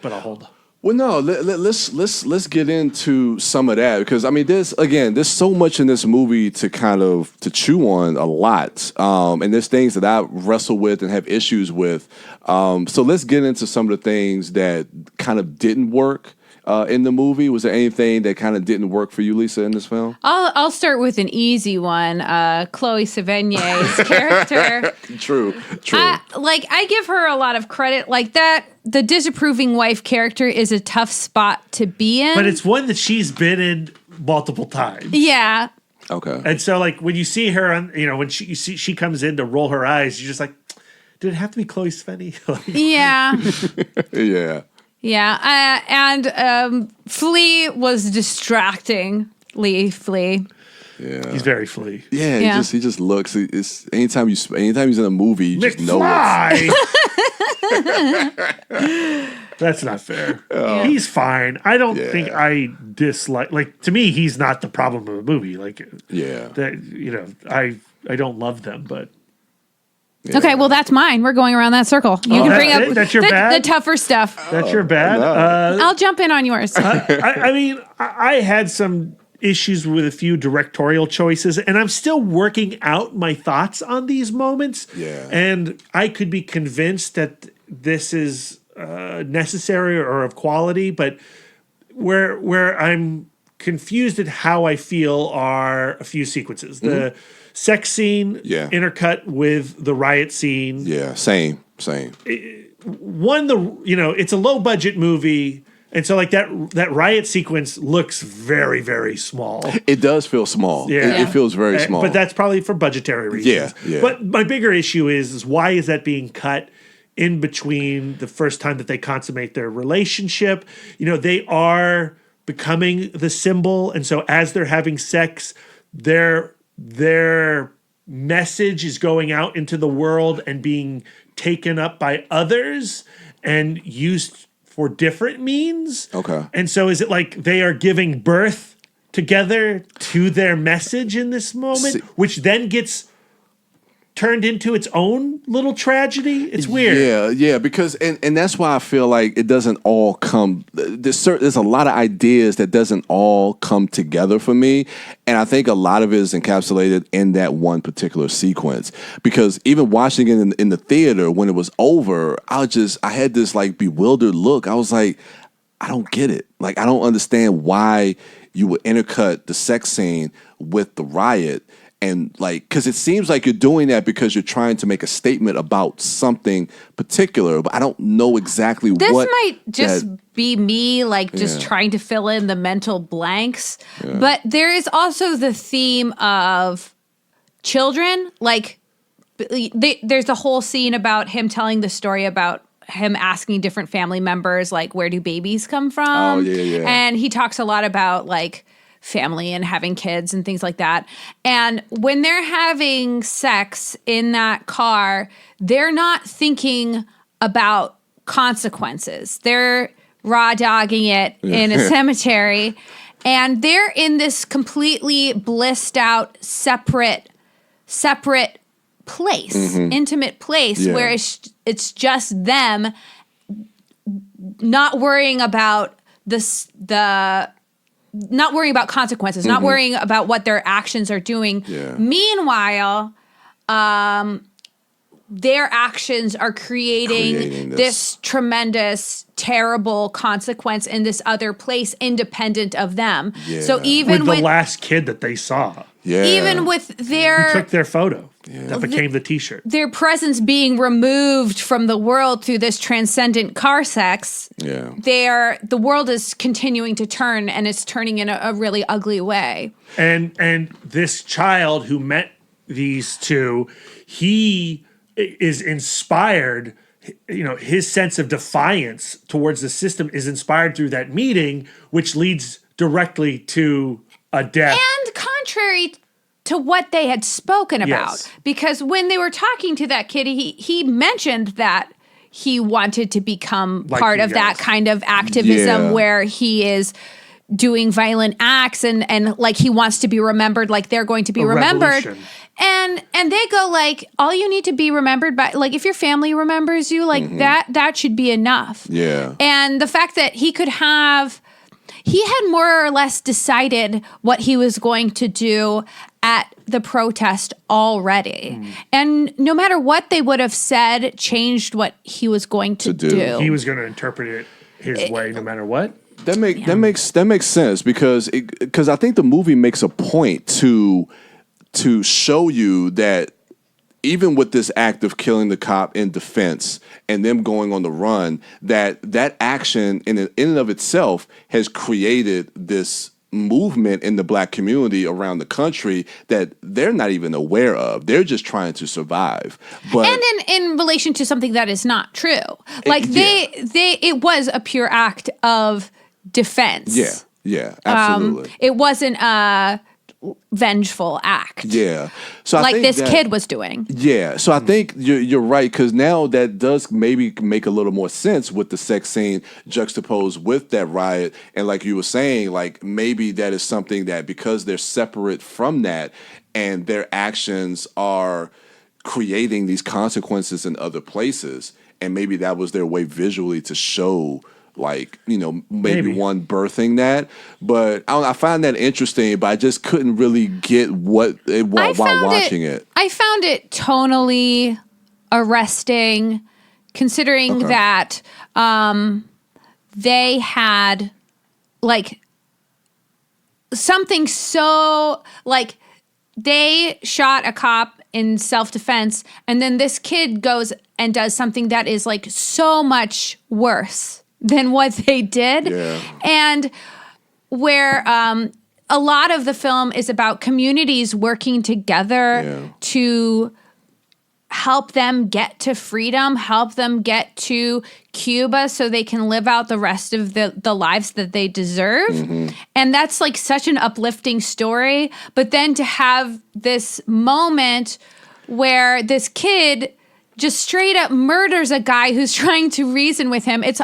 Speaker 7: but I'll hold.
Speaker 6: Well, no, let's get into some of that, because I mean, there's so much in this movie to chew on a lot, and there's things that I wrestle with and have issues with. So let's get into some of the things that kind of didn't work in the movie. Was there anything that kind of didn't work for you, Lisa, in this film?
Speaker 5: I'll start with an easy one. Chloe Sevigny's character.
Speaker 6: True.
Speaker 5: I give her a lot of credit. Like that, the disapproving wife character is a tough spot to be in.
Speaker 7: But it's one that she's been in multiple times.
Speaker 5: Yeah.
Speaker 6: Okay.
Speaker 7: And so, like, when you see her on, when she comes in to roll her eyes, you're just like, did it have to be Chloe Sevigny?
Speaker 5: Yeah.
Speaker 6: Yeah.
Speaker 5: Yeah, and Flea was distracting. Flea.
Speaker 6: Yeah,
Speaker 7: he's very Flea.
Speaker 6: Yeah, he just looks. It's anytime he's in a movie, you just know
Speaker 7: it. That's not fair. He's fine. I don't think I dislike. Like, to me, he's not the problem of the movie. Like, I don't love them, but.
Speaker 5: Yeah. Okay, well, that's mine. We're going around that circle. You can bring up
Speaker 7: that's your bad?
Speaker 5: The tougher stuff.
Speaker 7: That's your bad?
Speaker 5: I'll jump in on yours.
Speaker 7: I mean, I had some issues with a few directorial choices, and I'm still working out my thoughts on these moments.
Speaker 6: Yeah.
Speaker 7: And I could be convinced that this is necessary or of quality, but where I'm confused at how I feel are a few sequences. The sex scene intercut with the riot scene.
Speaker 6: Yeah, same.
Speaker 7: It's a low budget movie, and so like that riot sequence looks very, very small.
Speaker 6: It does feel small.
Speaker 7: Yeah.
Speaker 6: It feels very small.
Speaker 7: But that's probably for budgetary reasons.
Speaker 6: Yeah.
Speaker 7: But my bigger issue is why is that being cut in between the first time that they consummate their relationship? They are becoming the symbol, and so as they're having sex, their message is going out into the world and being taken up by others and used for different means.
Speaker 6: Okay.
Speaker 7: And so is it like they are giving birth together to their message in this moment, which then gets turned into its own little tragedy? It's weird.
Speaker 6: Yeah, because and that's why I feel like it doesn't all come. There's a lot of ideas that doesn't all come together for me, and I think a lot of it is encapsulated in that one particular sequence. Because even watching it in the theater when it was over, I had this like bewildered look. I was like, I don't get it. Like, I don't understand why you would intercut the sex scene with the riot. And like, because it seems like you're doing that because you're trying to make a statement about something particular, but I don't know exactly
Speaker 5: this
Speaker 6: what.
Speaker 5: This might just be me, like, just trying to fill in the mental blanks. Yeah. But there is also the theme of children. Like, there's a whole scene about him telling the story about him asking different family members, like, where do babies come from?
Speaker 6: Oh, yeah.
Speaker 5: And he talks a lot about, like, family and having kids and things like that. And when they're having sex in that car, they're not thinking about consequences. They're raw dogging it in a cemetery. And they're in this completely blissed out, separate place, intimate place where it's just them not worrying about not worrying about consequences, not worrying about what their actions are doing.
Speaker 6: Yeah.
Speaker 5: Meanwhile, their actions are creating this tremendous, terrible consequence in this other place independent of them.
Speaker 6: Yeah.
Speaker 5: So even
Speaker 7: with the last kid that they saw.
Speaker 6: Yeah.
Speaker 5: Even with their...
Speaker 7: Who took their photo. Yeah. That became the T-shirt.
Speaker 5: Their presence being removed from the world through this transcendent car sex, the world is continuing to turn, and it's turning in a really ugly way.
Speaker 7: And this child who met these two, he is inspired, his sense of defiance towards the system is inspired through that meeting, which leads directly to a death.
Speaker 5: And contrary to what they had spoken about, because when they were talking to that kid, he mentioned that he wanted to become part of that kind of activism where he is doing violent acts and like he wants to be remembered like they're going to be remembered.
Speaker 7: Revolution.
Speaker 5: And they go like, all you need to be remembered by, like, if your family remembers you, like that should be enough.
Speaker 6: Yeah.
Speaker 5: And the fact that he had more or less decided what he was going to do at the protest already. And no matter what they would have said, changed what he was going to do.
Speaker 7: He was going to interpret it his way no matter what.
Speaker 6: That makes sense because I think the movie makes a point to show you that even with this act of killing the cop in defense and them going on the run, that action in and of itself has created this movement in the black community around the country that they're not even aware of. They're just trying to survive. But
Speaker 5: and in relation to something that is not true. Like it was a pure act of defense.
Speaker 6: Yeah, absolutely.
Speaker 5: It wasn't a vengeful act.
Speaker 6: Yeah. So
Speaker 5: like this kid was doing.
Speaker 6: Yeah. So I think you're right, because now that does maybe make a little more sense with the sex scene juxtaposed with that riot. And like you were saying, like maybe that is something that because they're separate from that and their actions are creating these consequences in other places, and maybe that was their way visually to show, like, maybe one birthing that. But I find that interesting, but I just couldn't really get what it was while watching it.
Speaker 5: I found it tonally arresting, considering that they had, like, something so, like, they shot a cop in self-defense, and then this kid goes and does something that is, like, so much worse than what they did.
Speaker 6: Yeah.
Speaker 5: And where a lot of the film is about communities working together to help them get to freedom, help them get to Cuba so they can live out the rest of the lives that they deserve. And that's like such an uplifting story. But then to have this moment where this kid just straight up murders a guy who's trying to reason with him. It's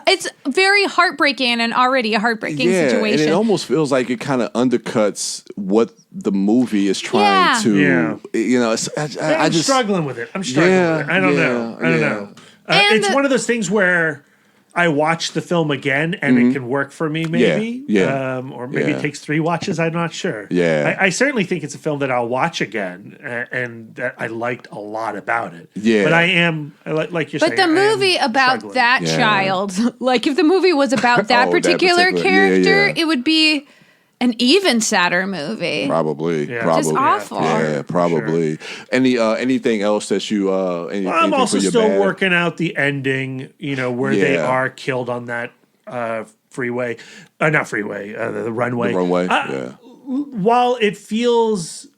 Speaker 5: very heartbreaking and already a heartbreaking situation.
Speaker 6: And it almost feels like it kind of undercuts what the movie is trying to.
Speaker 7: I'm just struggling with it. I'm struggling with it. I don't know. It's one of those things where I watch the film again and it can work for me, maybe. Or maybe it takes 3 watches. I'm not sure. I certainly think it's a film that I'll watch again and that I liked a lot about it. But I am, like you're saying.
Speaker 5: But the movie about that child, like if the movie was about that particular character, it would be an even sadder movie.
Speaker 6: Probably.
Speaker 5: Just awful.
Speaker 6: Yeah, probably. Sure. Anything else that you
Speaker 7: I'm also still working out the ending, where they are killed on that freeway. Not freeway, the runway.
Speaker 6: The runway,
Speaker 7: While it feels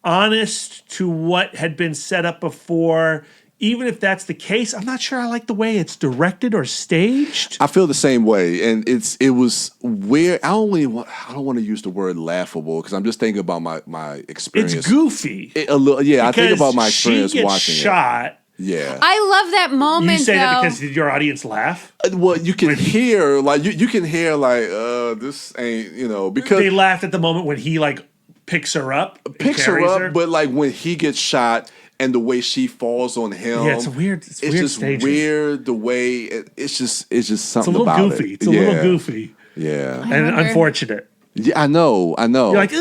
Speaker 7: honest to what had been set up before, even if that's the case, I'm not sure I like the way it's directed or staged.
Speaker 6: I feel the same way, and it was weird. I don't want to use the word laughable because I'm just thinking about my experience.
Speaker 7: It's goofy.
Speaker 6: A little, I think about my experience
Speaker 7: she gets
Speaker 6: watching
Speaker 7: shot.
Speaker 6: it. Yeah,
Speaker 5: I love that moment.
Speaker 7: You say that because did your audience laugh?
Speaker 6: Well, you can hear you can hear this ain't because
Speaker 7: they laughed at the moment when he picks her up,
Speaker 6: but like when he gets shot. And the way she falls on him,
Speaker 7: it's weird. It's weird
Speaker 6: just
Speaker 7: staging.
Speaker 6: weird. The way it's just something
Speaker 7: it's a
Speaker 6: about
Speaker 7: goofy.
Speaker 6: it.
Speaker 7: It's a little goofy.
Speaker 6: Yeah,
Speaker 7: and unfortunate.
Speaker 6: Yeah, I know.
Speaker 7: You're like,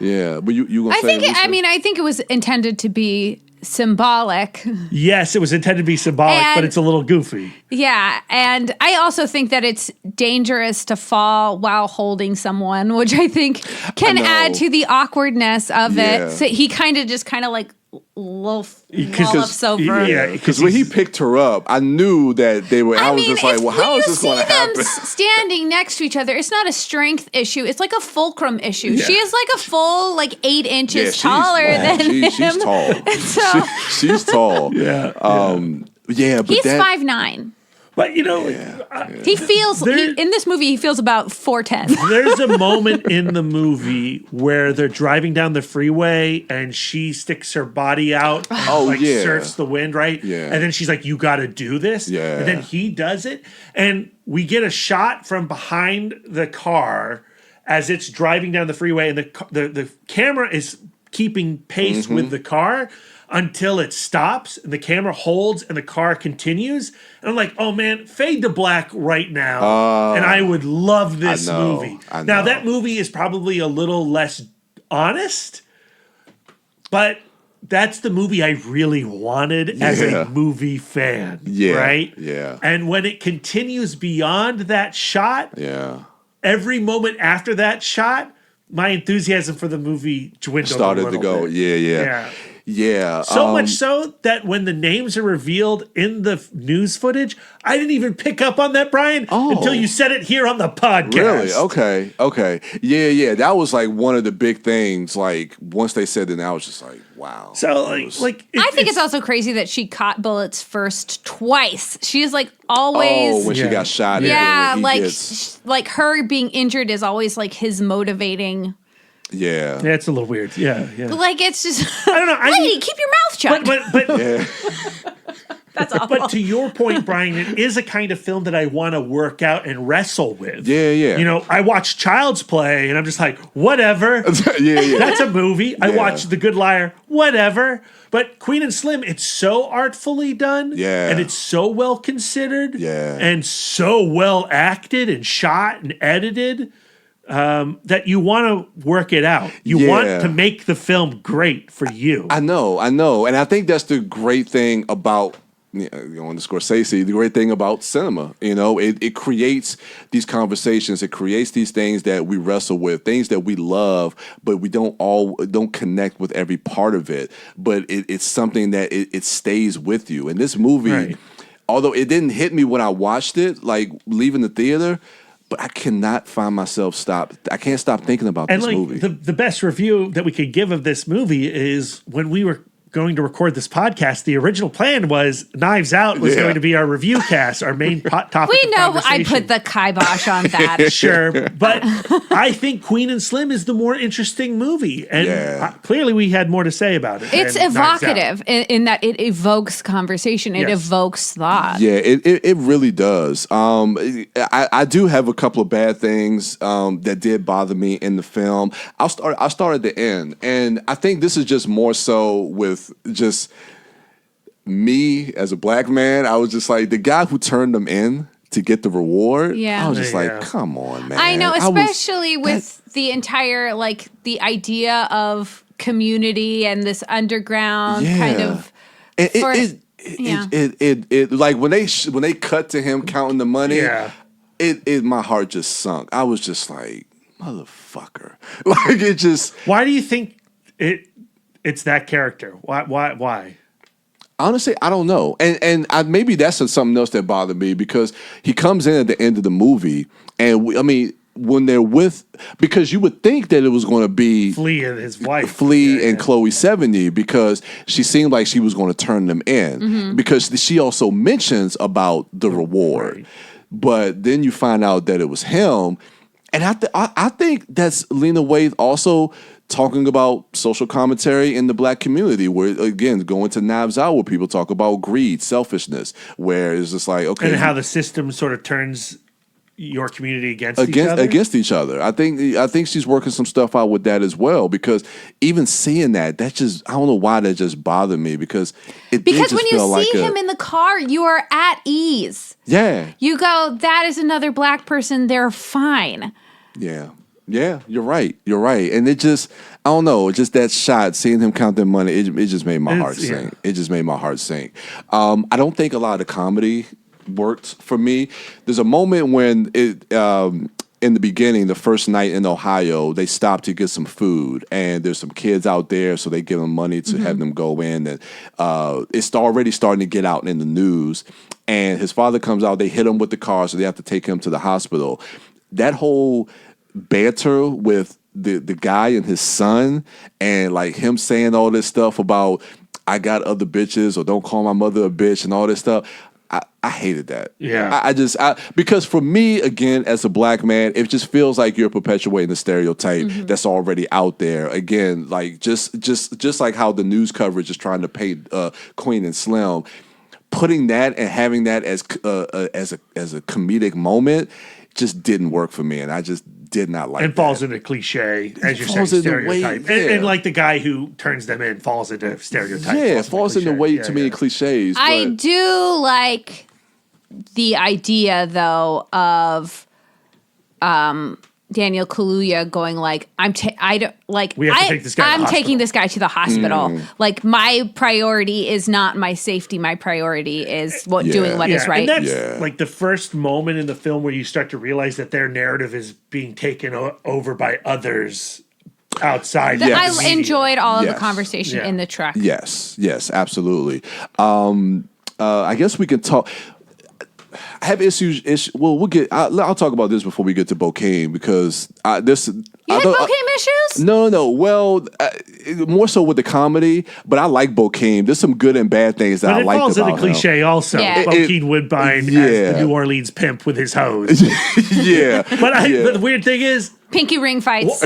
Speaker 6: yeah, but you gonna
Speaker 5: I think it was intended to be symbolic.
Speaker 7: Yes, it was intended to be symbolic, but it's a little goofy.
Speaker 5: Yeah, and I also think that it's dangerous to fall while holding someone, which I think can add to the awkwardness of it. So he kind of like wallops over.
Speaker 6: Yeah, because when he picked her up, I knew that they were. I was just like, well, how is this going to happen?
Speaker 5: Standing next to each other, it's not a strength issue. It's like a fulcrum issue. Yeah. She is like a full 8 inches taller than him.
Speaker 6: She's tall. She's tall.
Speaker 7: Yeah.
Speaker 6: But
Speaker 5: he's 5'9".
Speaker 7: But
Speaker 5: he feels in this movie he feels about 4'10".
Speaker 7: There's a moment in the movie where they're driving down the freeway and she sticks her body out and surfs the wind, right?
Speaker 6: Yeah.
Speaker 7: And then she's like, "You got to do this."
Speaker 6: Yeah.
Speaker 7: And then he does it, and we get a shot from behind the car as it's driving down the freeway, and the camera is keeping pace with the car until it stops and the camera holds and the car continues. And I'm like, oh man, fade to black right now. And I would love this movie. Now that movie is probably a little less honest, but that's the movie I really wanted as a movie fan. Right?
Speaker 6: Yeah.
Speaker 7: And when it continues beyond that shot, every moment after that shot, my enthusiasm for the movie dwindled
Speaker 6: started to go.
Speaker 7: Bit.
Speaker 6: Yeah.
Speaker 7: So much so that when the names are revealed in the news footage, I didn't even pick up on that, Brian, until you said it here on the podcast.
Speaker 6: Really? Okay. Yeah. That was like one of the big things. Like once they said it, I was just like, wow.
Speaker 7: So
Speaker 5: I think it's also crazy that she caught bullets first twice. She is like always.
Speaker 6: Oh, when she got shot.
Speaker 5: Yeah, like her being injured is always like his motivating.
Speaker 6: Yeah,
Speaker 7: it's a little weird. Yeah.
Speaker 5: But like it's just
Speaker 7: I don't know.
Speaker 5: Lady, keep your mouth shut.
Speaker 7: But
Speaker 5: that's awful.
Speaker 7: But to your point, Brian, it is a kind of film that I want to work out and wrestle with.
Speaker 6: Yeah.
Speaker 7: I watch Child's Play and I'm just like, whatever.
Speaker 6: Yeah.
Speaker 7: That's a movie. I watch The Good Liar, whatever. But Queen and Slim, it's so artfully done.
Speaker 6: Yeah.
Speaker 7: And it's so well considered.
Speaker 6: Yeah.
Speaker 7: And so well acted and shot and edited. That you want to work it out. You want to make the film great for you.
Speaker 6: I know. And I think that's the great thing about, on the Scorsese, the great thing about cinema. It creates these conversations. It creates these things that we wrestle with, things that we love, but we don't connect with every part of it. But it's something that it stays with you. And this movie, although it didn't hit me when I watched it, like leaving the theater, but I cannot find myself I can't stop thinking about this movie.
Speaker 7: The best review that we could give of this movie is when we were going to record this podcast, the original plan was Knives Out was going to be our review cast, our main topic.
Speaker 5: We know I put the kibosh on that.
Speaker 7: Sure. But I think Queen and Slim is the more interesting movie. And clearly we had more to say about it.
Speaker 5: It's evocative in that it evokes conversation. It evokes thought.
Speaker 6: Yeah, it really does. I do have a couple of bad things that did bother me in the film. I'll start at the end. And I think this is just more so with just me as a black man. I was just like, the guy who turned them in to get the reward.
Speaker 5: Yeah.
Speaker 6: I was just like, come on, man.
Speaker 5: I know, especially with the entire, like, the idea of community and this underground kind of.
Speaker 6: It like when they cut to him counting the money. It my heart just sunk. I was just like, motherfucker. Like it just.
Speaker 7: Why do you think it's that character? Why?
Speaker 6: Honestly, I don't know. And maybe that's something else that bothered me because he comes in at the end of the movie and when they're because you would think that it was going to be
Speaker 7: Flea and his wife.
Speaker 6: Flea and Chloe Sevigny because she seemed like she was going to turn them in because she also mentions about the reward. Right. But then you find out that it was him. And I think that's Lena Waithe also talking about social commentary in the black community where, again, going to Knives Out where people talk about greed, selfishness, where it's just like, okay.
Speaker 7: And how the system sort of turns your community against each other.
Speaker 6: I think she's working some stuff out with that as well because even seeing that just, I don't know why that just bothered me because when you see
Speaker 5: him in the car, you are at ease.
Speaker 6: Yeah.
Speaker 5: You go, that is another black person, they're fine.
Speaker 6: Yeah. Yeah, you're right. And it just, I don't know, just that shot, seeing him count that money, it just made my heart sink. It just made my heart sink. I don't think a lot of the comedy worked for me. There's a moment when in the beginning, the first night in Ohio, they stop to get some food, and there's some kids out there, so they give them money to have them go in, and it's already starting to get out in the news, and his father comes out, they hit him with the car, so they have to take him to the hospital. That whole banter with the guy and his son, and like him saying all this stuff about I got other bitches or don't call my mother a bitch and all this stuff, I hated that.
Speaker 7: Yeah.
Speaker 6: I just because for me, again, as a black man, it just feels like you're perpetuating the stereotype that's already out there. Again, like just like how the news coverage is trying to paint Queen and Slim, putting that and having that as a comedic moment just didn't work for me, and I just did not like it.
Speaker 7: And falls into cliche, as you're saying, stereotype. And like the guy who turns them in falls into stereotype.
Speaker 6: Yeah, it falls into way too many cliches.
Speaker 5: I do like the idea, though, of Daniel Kaluuya going like, I'm taking this guy to the hospital. Like, my priority is not my safety. My priority is doing what is right.
Speaker 7: And that's like the first moment in the film where you start to realize that their narrative is being taken over by others outside.
Speaker 5: I enjoyed all of the conversation in the truck.
Speaker 6: Yes, absolutely. I guess we can talk. I have issues. Well, we'll get. I'll talk about this before we get to Bocaine, because this.
Speaker 5: You had Bocaine issues?
Speaker 6: No. Well, more so with the comedy, but I like Bocaine. There's some good and bad things that I like about him.
Speaker 7: But it falls into cliche also.
Speaker 5: Yeah.
Speaker 7: Bocaine Woodbine as the New Orleans pimp with his hose. But the weird thing is,
Speaker 5: pinky ring fights.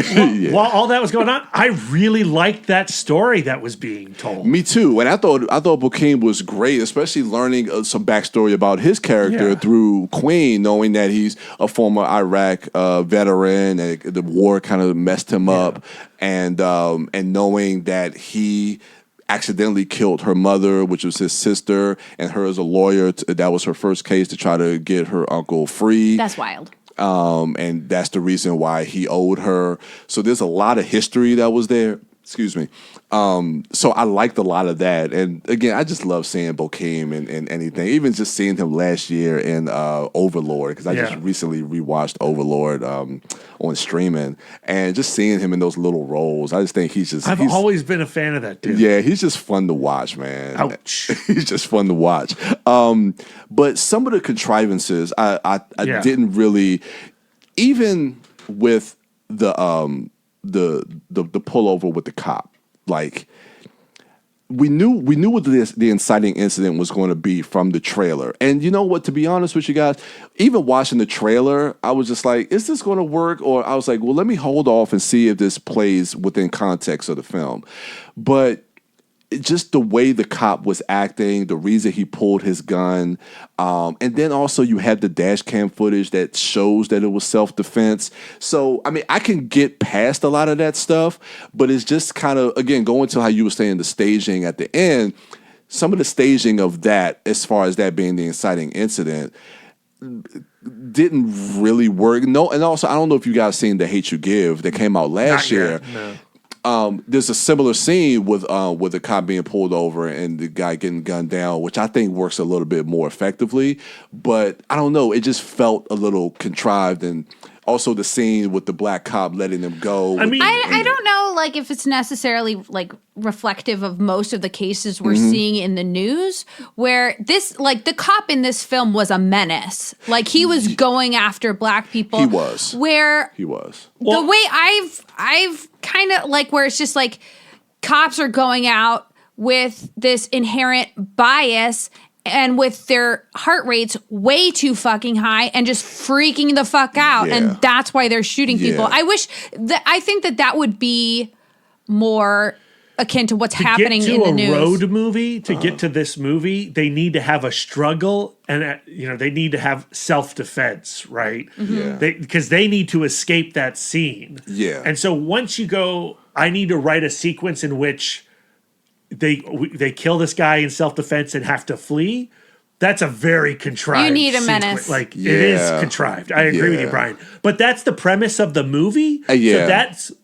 Speaker 7: While all that was going on, I really liked that story that was being told.
Speaker 6: Me too, and I thought Bocaine was great, especially learning some backstory about his character through Queen, knowing that he's a former Iraq veteran, and the war kind of messed him up, and knowing that he accidentally killed her mother, which was his sister, and her as a lawyer. That was her first case to try to get her uncle free.
Speaker 5: That's wild.
Speaker 6: And that's the reason why he owed her. So there's a lot of history that was there. Excuse me. So I liked a lot of that. And again, I just love seeing Bocaine in anything. Even just seeing him last year in Overlord, because I just recently rewatched Overlord on streaming, and just seeing him in those little roles. I just think he's
Speaker 7: always been a fan of that dude.
Speaker 6: Yeah, he's just fun to watch, man.
Speaker 7: Ouch.
Speaker 6: He's just fun to watch. But some of the contrivances I didn't really, even with the pullover with the cop. Like, we knew what the inciting incident was going to be from the trailer. And you know what, to be honest with you guys, even watching the trailer, I was just like, is this going to work? Or I was like, well, let me hold off and see if this plays within context of the film. But just the way the cop was acting, the reason he pulled his gun, and then also you had the dash cam footage that shows that it was self-defense. So, I mean, I can get past a lot of that stuff, but it's just kind of, again, going to how you were saying the staging at the end, some of the staging of that, as far as that being the inciting incident, didn't really work. No, and also, I don't know if you guys seen The Hate U Give that came out last year.
Speaker 7: No.
Speaker 6: There's a similar scene with the cop being pulled over and the guy getting gunned down, which I think works a little bit more effectively. But I don't know, it just felt a little contrived, and also the scene with the black cop letting them go.
Speaker 5: I mean, I don't know, like, if it's necessarily like reflective of most of the cases we're seeing in the news, where this, like, the cop in this film was a menace. Like, he was going after black people.
Speaker 6: He was.
Speaker 5: Where
Speaker 6: he was.
Speaker 5: The way I've kind of, like, where it's just like cops are going out with this inherent bias and with their heart rates way too fucking high and just freaking the fuck out.
Speaker 6: Yeah.
Speaker 5: And that's why they're shooting people. I think that would be more akin to what's happening in the news.
Speaker 7: To get to a road movie, to get to this movie, they need to have a struggle, and they need to have self-defense, right?
Speaker 6: Yeah.
Speaker 7: Because they need to escape that scene.
Speaker 6: Yeah.
Speaker 7: And so once you go, I need to write a sequence in which they kill this guy in self-defense and have to flee. That's a very contrived.
Speaker 5: You need a menace.
Speaker 7: Like, it is contrived. I agree with you, Brian. But that's the premise of the movie.
Speaker 6: Yeah.
Speaker 7: So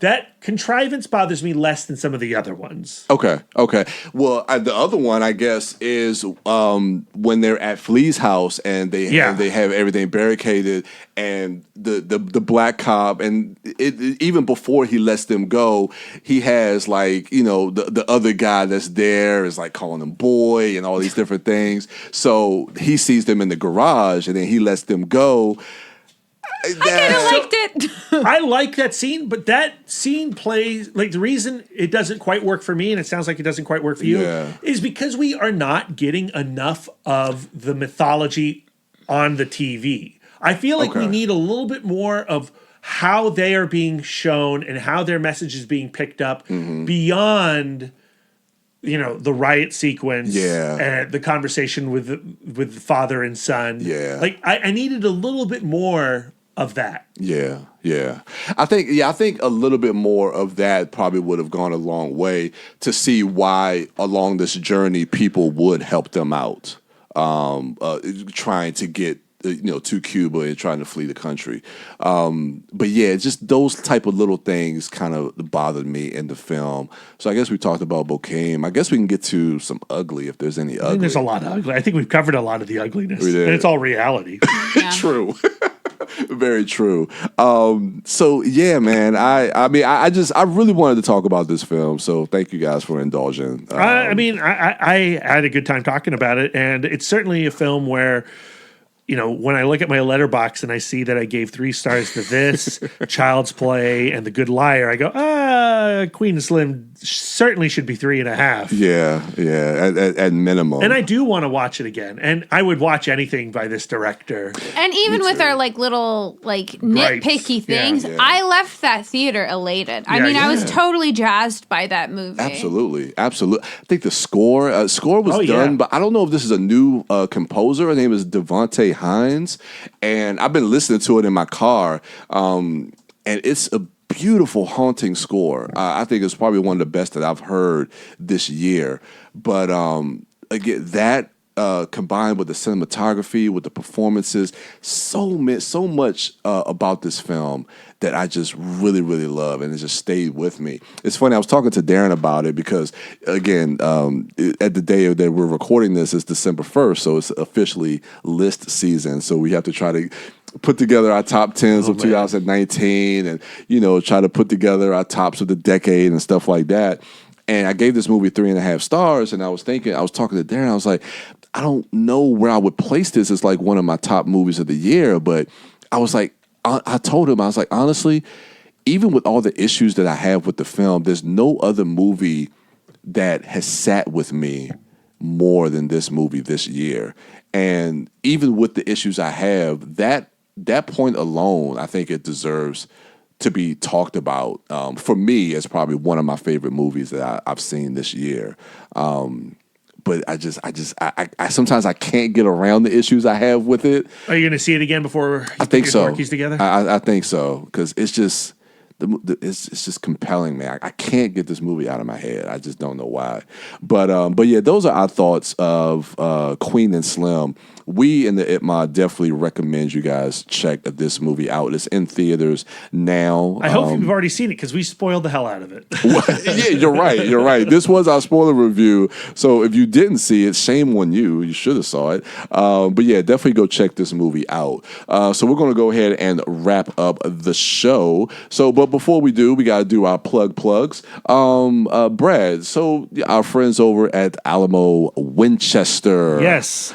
Speaker 7: that contrivance bothers me less than some of the other ones.
Speaker 6: Okay. Well, the other one, I guess, is when they're at Flea's house and they have everything barricaded, and the black cop, and even before he lets them go, he has the other guy that's there is calling him boy and all these different things. So he sees them in the garage and then he lets them go.
Speaker 5: I kind of liked it.
Speaker 7: I like that scene, but that scene plays the reason it doesn't quite work for me, and it sounds like it doesn't quite work for you, is because we are not getting enough of the mythology on the TV. I feel like we need a little bit more of how they are being shown and how their message is being picked up beyond the riot sequence and the conversation with the father and son. I needed a little bit more of that.
Speaker 6: I think a little bit more of that probably would have gone a long way to see why along this journey people would help them out, trying to get to Cuba and trying to flee the country. But just those type of little things kind of bothered me in the film. So I guess we talked about Bokeem. I guess we can get to some ugly if there's any ugly.
Speaker 7: I think there's a lot of ugly. I think we've covered a lot of the ugliness.
Speaker 6: We did.
Speaker 7: And it's all reality.
Speaker 6: True. Very true. So yeah, man. I really wanted to talk about this film. So thank you guys for indulging.
Speaker 7: I had a good time talking about it, and it's certainly a film where, when I look at my letterbox and I see that I gave 3 stars to this, Child's Play, and The Good Liar, I go, Queen and Slim certainly should be 3.5.
Speaker 6: Yeah, at minimum.
Speaker 7: And I do want to watch it again, and I would watch anything by this director.
Speaker 5: And even with our little nitpicky things, I left that theater elated. I was totally jazzed by that movie.
Speaker 6: Absolutely. I think the score was done, but I don't know if this is a new composer. Her name is Devontae Hines, and I've been listening to it in my car, and it's a beautiful, haunting score. I think it's probably one of the best that I've heard this year. But again, that combined with the cinematography, with the performances, so much about this film that I just really, really love, and it just stayed with me. It's funny, I was talking to Darren about it because, again, at the day that we're recording this, it's December 1st, so it's officially list season. So we have to try to put together our top 10s of 2019 and, try to put together our tops of the decade and stuff like that. And I gave this movie 3.5 stars, and I was talking to Darren, I was like, I don't know where I would place this as one of my top movies of the year, but I was like, I told him, I was like, honestly, even with all the issues that I have with the film, there's no other movie that has sat with me more than this movie this year. And even with the issues I have, that point alone, I think it deserves to be talked about. For me, it's probably one of my favorite movies that I've seen this year. But I sometimes I can't get around the issues I have with it.
Speaker 7: Are you going to see it again before
Speaker 6: I think so.
Speaker 7: Dorkies together?
Speaker 6: I think so, because it's just it's just compelling, man. I can't get this movie out of my head. I just don't know why. But yeah, those are our thoughts of Queen and Slim. We in the ITMA definitely recommend you guys check this movie out. It's in theaters now.
Speaker 7: I hope you've already seen it because we spoiled the hell out of it.
Speaker 6: Yeah, you're right. This was our spoiler review. So if you didn't see it, shame on you. You should have saw it. But yeah, definitely go check this movie out. So we're going to go ahead and wrap up the show. But before we do, we got to do our plugs. Brad, so our friends over at Alamo Winchester.
Speaker 7: Yes.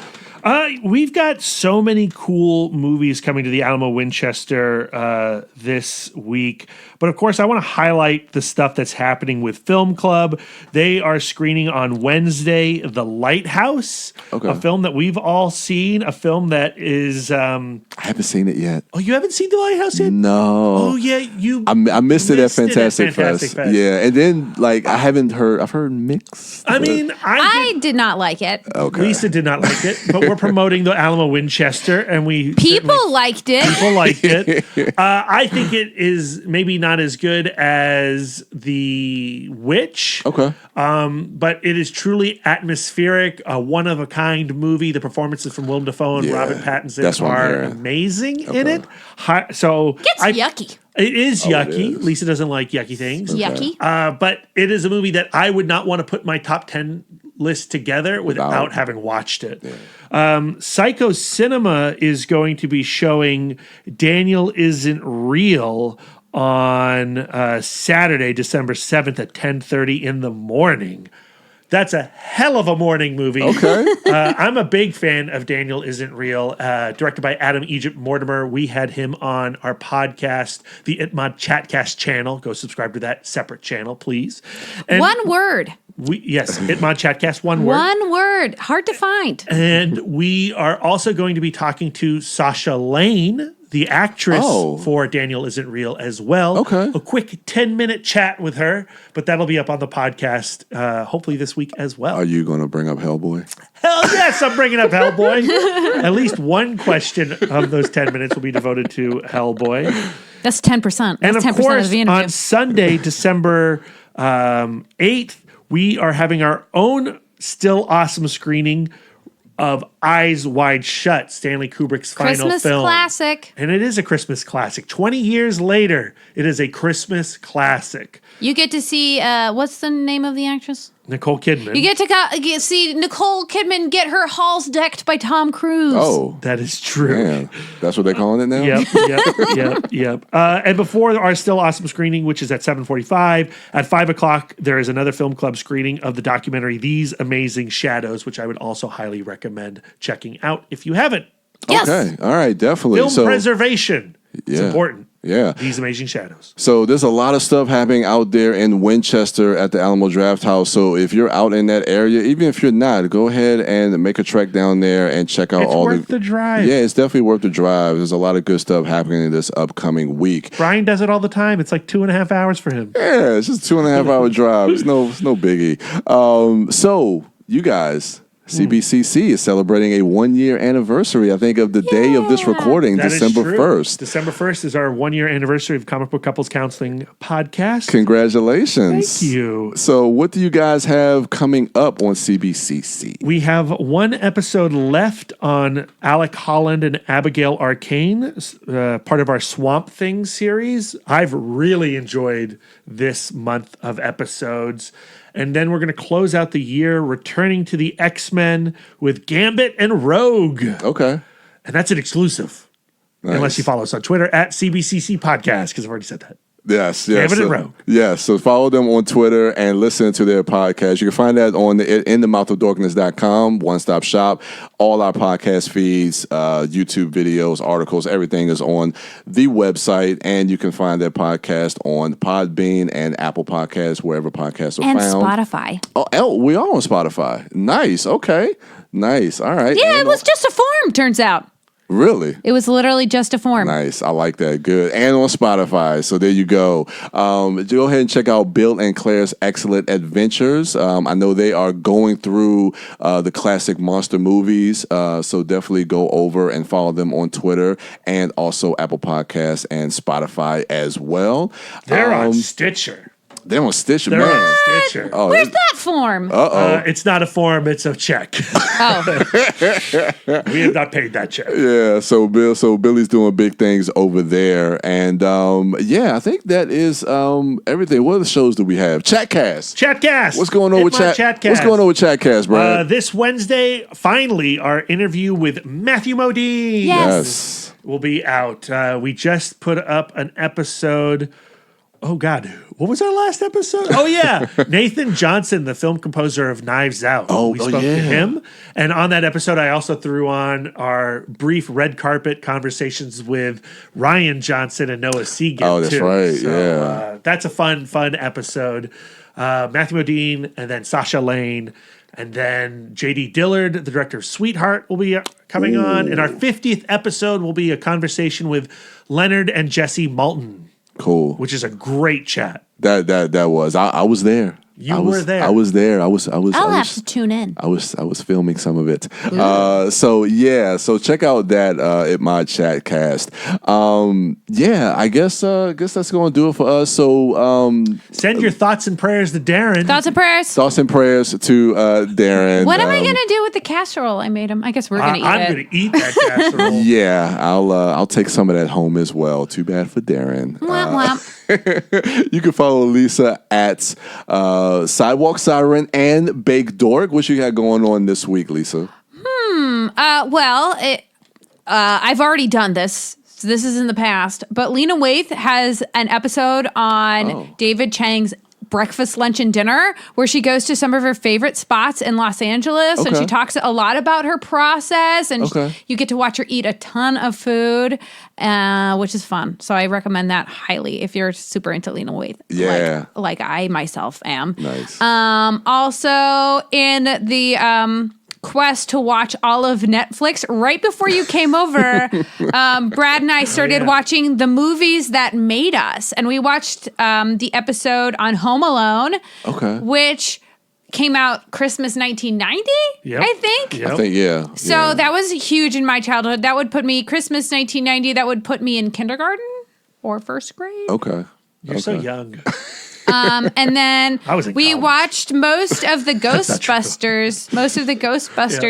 Speaker 7: We've got so many cool movies coming to the Alamo Winchester this week. But of course, I want to highlight the stuff that's happening with Film Club. They are screening on Wednesday The Lighthouse, a film that we've all seen, a film that is...
Speaker 6: I haven't seen it yet.
Speaker 7: Oh, you haven't seen The Lighthouse yet?
Speaker 6: No.
Speaker 7: Oh, yeah.
Speaker 6: I missed it at Fantastic Fest. Yeah, and then I've heard mixed.
Speaker 5: I did not like it.
Speaker 7: Okay. Lisa did not like it, but we're promoting the Alamo Winchester, and
Speaker 5: people liked it.
Speaker 7: People liked it. I think it is maybe not as good as The Witch.
Speaker 6: Okay.
Speaker 7: But it is truly atmospheric, a one-of-a-kind movie. The performances from Willem Dafoe and Robert Pattinson are amazing in it.
Speaker 5: Gets yucky.
Speaker 7: It is yucky.
Speaker 6: It is.
Speaker 7: Lisa doesn't like yucky things.
Speaker 5: Yucky.
Speaker 7: But it is a movie that I would not want to put my top 10 list together without having watched it. Yeah. Psycho Cinema is going to be showing Daniel Isn't Real on Saturday, December 7th at 10:30 in the morning. That's a hell of a morning movie.
Speaker 6: Okay.
Speaker 7: I'm a big fan of Daniel Isn't Real, directed by Adam Egypt Mortimer. We had him on our podcast, the Itmod Chatcast channel. Go subscribe to that separate channel, please. And
Speaker 5: One word.
Speaker 7: Yes, Itmod Chatcast, one word.
Speaker 5: One word. Hard to find.
Speaker 7: And we are also going to be talking to Sasha Lane, the actress for Daniel Isn't Real as well.
Speaker 6: Okay.
Speaker 7: A quick 10-minute chat with her, but that'll be up on the podcast hopefully this week as well.
Speaker 6: Are you going to bring up Hellboy?
Speaker 7: Hell yes, I'm bringing up Hellboy. At least one question of those 10 minutes will be devoted to Hellboy.
Speaker 5: That's 10%. That's
Speaker 7: And of
Speaker 5: 10%
Speaker 7: course,
Speaker 5: of the interview.
Speaker 7: on Sunday, December 8th, we are having our own still awesome screening of Eyes Wide Shut, Stanley Kubrick's final
Speaker 5: Christmas
Speaker 7: film.
Speaker 5: classic.
Speaker 7: And it is a Christmas classic. 20 years later, it is a Christmas classic.
Speaker 5: You get to see, what's the name of the actress?
Speaker 7: Nicole Kidman.
Speaker 5: You get to see Nicole Kidman get her halls decked by Tom Cruise.
Speaker 6: Oh.
Speaker 7: That is true.
Speaker 6: Man, that's what they're calling it now?
Speaker 7: Yep. And before our still awesome screening, which is at 7:45, at 5 o'clock, there is another film club screening of the documentary These Amazing Shadows, which I would also highly recommend checking out if you haven't.
Speaker 5: Yes.
Speaker 6: Okay. All right. Definitely.
Speaker 7: Film preservation. It's
Speaker 6: Yeah.
Speaker 7: important.
Speaker 6: Yeah.
Speaker 7: These Amazing Shadows.
Speaker 6: So there's a lot of stuff happening out there in Winchester at the Alamo Draft House. So if you're out in that area, even if you're not, go ahead and make a trek down there and check out
Speaker 7: It's
Speaker 6: all
Speaker 7: worth the drive.
Speaker 6: Yeah, it's definitely worth the drive. There's a lot of good stuff happening this upcoming week.
Speaker 7: Brian does it all the time. It's like 2.5 hours for him.
Speaker 6: Yeah, it's just 2.5 hour drive. It's no biggie. So you guys, CBCC is celebrating a 1-year anniversary, I think, of the day of this recording,
Speaker 7: That is
Speaker 6: December
Speaker 7: true.
Speaker 6: 1st.
Speaker 7: December 1st is our 1-year anniversary of Comic Book Couples Counseling podcast.
Speaker 6: Congratulations.
Speaker 7: Thank you.
Speaker 6: So what do you guys have coming up on CBCC?
Speaker 7: We have one episode left on Alec Holland and Abigail Arcane, part of our Swamp Thing series. I've really enjoyed this month of episodes. And then we're going to close out the year returning to the X-Men with Gambit and Rogue.
Speaker 6: Okay.
Speaker 7: And that's an exclusive.
Speaker 6: Nice.
Speaker 7: Unless you follow us on Twitter at CBCC Podcast, because I've already said that.
Speaker 6: Yes.
Speaker 7: Gambit
Speaker 6: So,
Speaker 7: and Rogue.
Speaker 6: yes. So follow them on Twitter and listen to their podcast. You can find that on inthemoutofdarkness.com, one-stop shop. All our podcast feeds, YouTube videos, articles, everything is on the website. And you can find their podcast on Podbean and Apple Podcasts, wherever podcasts are
Speaker 5: And
Speaker 6: found.
Speaker 5: Spotify.
Speaker 6: Oh, we are on Spotify. Nice. Okay. Nice. All right.
Speaker 5: Yeah,
Speaker 6: And
Speaker 5: it was just a form, turns out.
Speaker 6: Really?
Speaker 5: It was literally just a form.
Speaker 6: Nice. I like that. Good. And on Spotify. So there you go. Go ahead and check out Bill and Claire's Excellent Adventures. I know they are going through the classic monster movies. So definitely go over and follow them on Twitter and also Apple Podcasts and Spotify as well.
Speaker 7: They're on Stitcher.
Speaker 6: They're on Stitcher,
Speaker 7: They're
Speaker 6: man.
Speaker 7: on Stitcher.
Speaker 6: Oh,
Speaker 5: Where's that form?
Speaker 7: It's not a form, it's a check.
Speaker 5: Oh,
Speaker 7: We have not paid that check.
Speaker 6: Yeah, so Billy's doing big things over there, and I think that is everything. What other shows do we have?
Speaker 7: Chatcast.
Speaker 6: What's going on with
Speaker 7: Chatcast?
Speaker 6: What's going on with Chatcast, Brian?
Speaker 7: This Wednesday, finally, our interview with Matthew Modine.
Speaker 6: Yes.
Speaker 7: Will be out. We just put up an episode. Oh, God. What was our last episode? Oh, yeah. Nathan Johnson, the film composer of Knives Out. We spoke to him. And on that episode, I also threw on our brief red carpet conversations with Ryan Johnson and Noah Segan.
Speaker 6: Oh, that's right.
Speaker 7: So, that's a fun episode. Matthew Modine and then Sasha Lane. And then J.D. Dillard, the director of Sweetheart, will be coming on. And our 50th episode will be a conversation with Leonard and Jesse Malton.
Speaker 6: Cool.
Speaker 7: Which is a great chat.
Speaker 6: That was. I was there.
Speaker 7: You were there.
Speaker 6: I was there. I was.
Speaker 5: I'll have to tune in.
Speaker 6: I was filming some of it. So check out that It My Chat cast. I guess that's going to do it for us. So
Speaker 7: send your thoughts and prayers to Darren.
Speaker 5: Thoughts and prayers.
Speaker 6: Thoughts and prayers to Darren.
Speaker 5: What am I going to do with the casserole I made him? I guess we're going to eat it.
Speaker 7: I'm going to eat that casserole.
Speaker 6: Yeah, I'll take some of that home as well. Too bad for Darren.
Speaker 5: Womp womp.
Speaker 6: You can follow Lisa at Sidewalk Siren and Baked Dork. What you got going on this week, Lisa?
Speaker 5: I've already done this. So this is in the past. But Lena Waithe has an episode on David Chang's breakfast, lunch, and dinner where she goes to some of her favorite spots in Los Angeles and she talks a lot about her process and you get to watch her eat a ton of food, which is fun. So I recommend that highly if you're super into Lena Waithe.
Speaker 6: Yeah.
Speaker 5: Like I myself am.
Speaker 6: Nice.
Speaker 5: Also in the quest to watch all of Netflix, right before you came over, Brad and I started watching the movies that made us, and we watched the episode on Home Alone, which came out Christmas 1990, I think.
Speaker 6: Yep. I think, yeah.
Speaker 5: So that was huge in my childhood. That would put me, Christmas 1990, that would put me in kindergarten or first grade.
Speaker 6: Okay.
Speaker 7: You're so young.
Speaker 5: And then we
Speaker 7: college.
Speaker 5: watched most of the Ghostbusters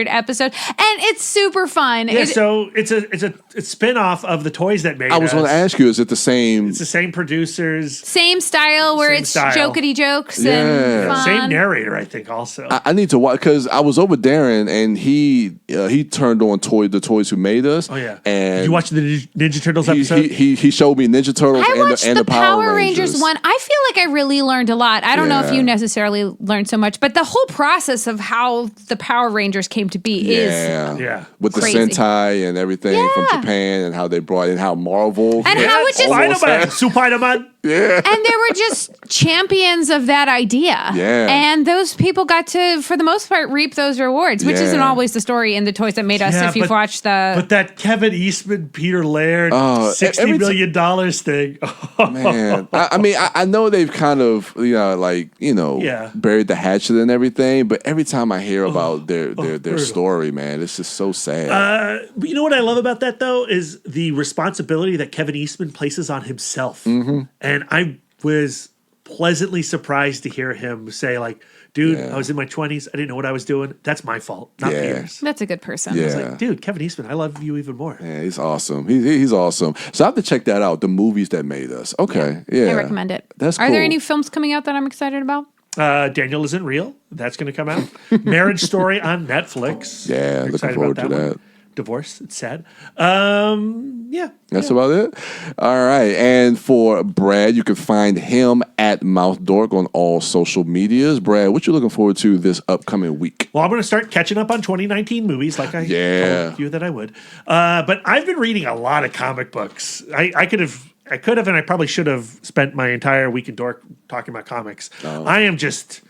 Speaker 5: episodes, and it's super fun.
Speaker 7: Yeah, so it's a spin-off of the toys that made us.
Speaker 6: I was going to ask you, is it the same?
Speaker 7: It's the same producers.
Speaker 5: Same style where it's jokety jokes and fun.
Speaker 7: Same narrator, I think, also.
Speaker 6: I need to watch, because I was over Darren, and he turned on the Toys Who Made Us.
Speaker 7: Oh, yeah.
Speaker 6: And
Speaker 7: did you watch the Ninja Turtles episode?
Speaker 6: He showed me Ninja Turtles and the Power Rangers
Speaker 5: one. I feel like I really learned a lot. I don't know if you necessarily learned so much, but the whole process of how the Power Rangers came to be is
Speaker 6: with
Speaker 5: crazy.
Speaker 6: the Sentai and everything from Japan, and how they brought in how Marvel
Speaker 5: and how it just
Speaker 7: Spider-Man.
Speaker 6: Yeah.
Speaker 5: And they were just champions of that idea.
Speaker 6: Yeah.
Speaker 5: And those people got to, for the most part, reap those rewards, which isn't always the story in the Toys That Made Us if you've watched the...
Speaker 7: But that Kevin Eastman, Peter Laird, $60 million thing.
Speaker 6: Man. I mean, I know they've kind of, buried the hatchet and everything, but every time I hear about their story, man, it's just so sad.
Speaker 7: But you know what I love about that, though, is the responsibility that Kevin Eastman places on himself.
Speaker 6: Mm-hmm.
Speaker 7: And I was pleasantly surprised to hear him say, like, dude, I was in my 20s. I didn't know what I was doing. That's my fault, not Peter's.
Speaker 5: That's a good person.
Speaker 6: Yeah.
Speaker 7: I was like, dude, Kevin Eastman, I love you even more.
Speaker 6: Yeah, he's awesome. He's awesome. So I have to check that out, the movies that made us. Okay, yeah.
Speaker 5: I recommend it.
Speaker 6: That's cool.
Speaker 5: Are there any films coming out that I'm excited about?
Speaker 7: Daniel Isn't Real. That's going to come out. Marriage Story on Netflix.
Speaker 6: Yeah, looking forward to that.
Speaker 7: Divorce. It's sad. That's
Speaker 6: about it. All right. And for Brad, you can find him at Mouth Dork on all social medias. Brad, what you looking forward to this upcoming week?
Speaker 7: Well, I'm going to start catching up on 2019 movies like I told you that I would. But I've been reading a lot of comic books. I could have, and I probably should have spent my entire week in Dork talking about comics. I am just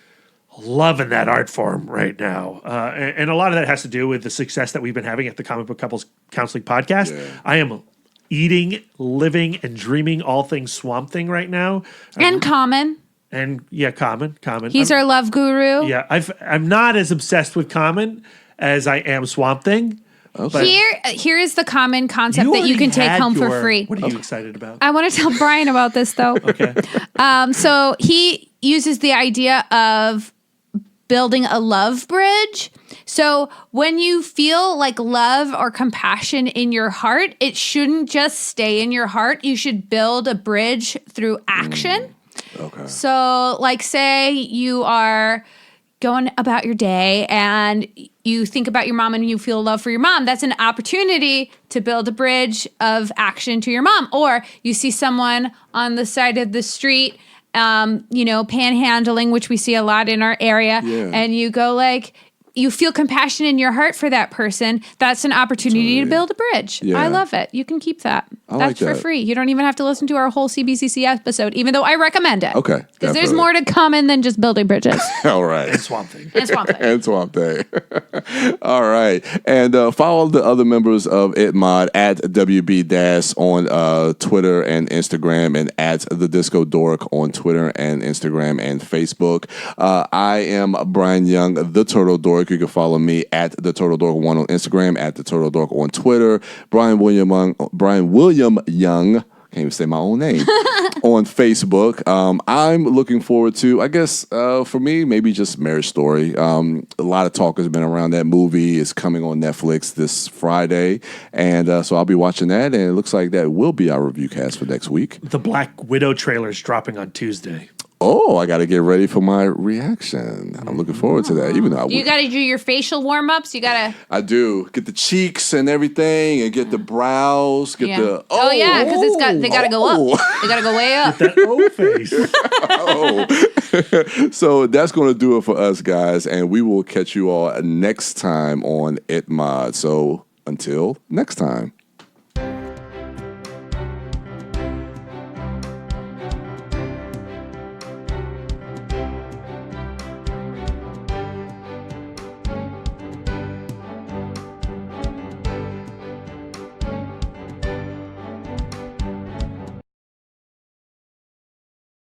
Speaker 7: loving that art form right now. And a lot of that has to do with the success that we've been having at the Comic Book Couples Counseling Podcast. Yeah. I am eating, living, and dreaming all things Swamp Thing right now.
Speaker 5: And Common.
Speaker 7: And Common.
Speaker 5: He's our love guru.
Speaker 7: Yeah, I'm not as obsessed with Common as I am Swamp Thing.
Speaker 6: Okay.
Speaker 5: Here is the Common concept that you can take home for free.
Speaker 7: What are you excited about?
Speaker 5: I want to tell Brian about this, though.
Speaker 7: Okay.
Speaker 5: So he uses the idea of building a love bridge. So when you feel like love or compassion in your heart, it shouldn't just stay in your heart. You should build a bridge through action.
Speaker 6: Okay.
Speaker 5: So like say you are going about your day and you think about your mom and you feel love for your mom. That's an opportunity to build a bridge of action to your mom. Or you see someone on the side of the street panhandling, which we see a lot in our area, and you go like, you feel compassion in your heart for that person, that's an opportunity to build a bridge.
Speaker 6: Yeah.
Speaker 5: I love it. You can keep that.
Speaker 6: I
Speaker 5: That's
Speaker 6: like
Speaker 5: for
Speaker 6: that.
Speaker 5: free. You don't even have to listen to our whole CBCC episode, even though I recommend it.
Speaker 6: Okay.
Speaker 5: Because there's
Speaker 6: definitely.
Speaker 5: more to come in than just building bridges.
Speaker 6: All right.
Speaker 7: And Swamp Thing.
Speaker 5: And Swamp Thing.
Speaker 6: And Swamp Thing. All right. And follow the other members of ItMod at WB Dash on Twitter and Instagram, and at The Disco Dork on Twitter and Instagram and Facebook. I am Brian Young, The Turtle Dork. You can follow me at The Turtle Dork 1 on Instagram, at The Turtle Dork on Twitter. Brian William Young. Can't even say my own name on Facebook. I'm looking forward to, I guess, for me, maybe just Marriage Story. A lot of talk has been around that movie. It's coming on Netflix this Friday, and so I'll be watching that. And it looks like that will be our review cast for next week.
Speaker 7: The Black Widow trailer is dropping on Tuesday.
Speaker 6: Oh, I got to get ready for my reaction. I'm looking forward to that. Even though
Speaker 5: You got to do your facial warm-ups. You got to...
Speaker 6: I do get the cheeks and everything, and get the brows, get the
Speaker 5: yeah, because they got to go up. They got to go way up.
Speaker 7: That O face.
Speaker 6: So that's going to do it for us, guys, and we will catch you all next time on ItMod. So until next time.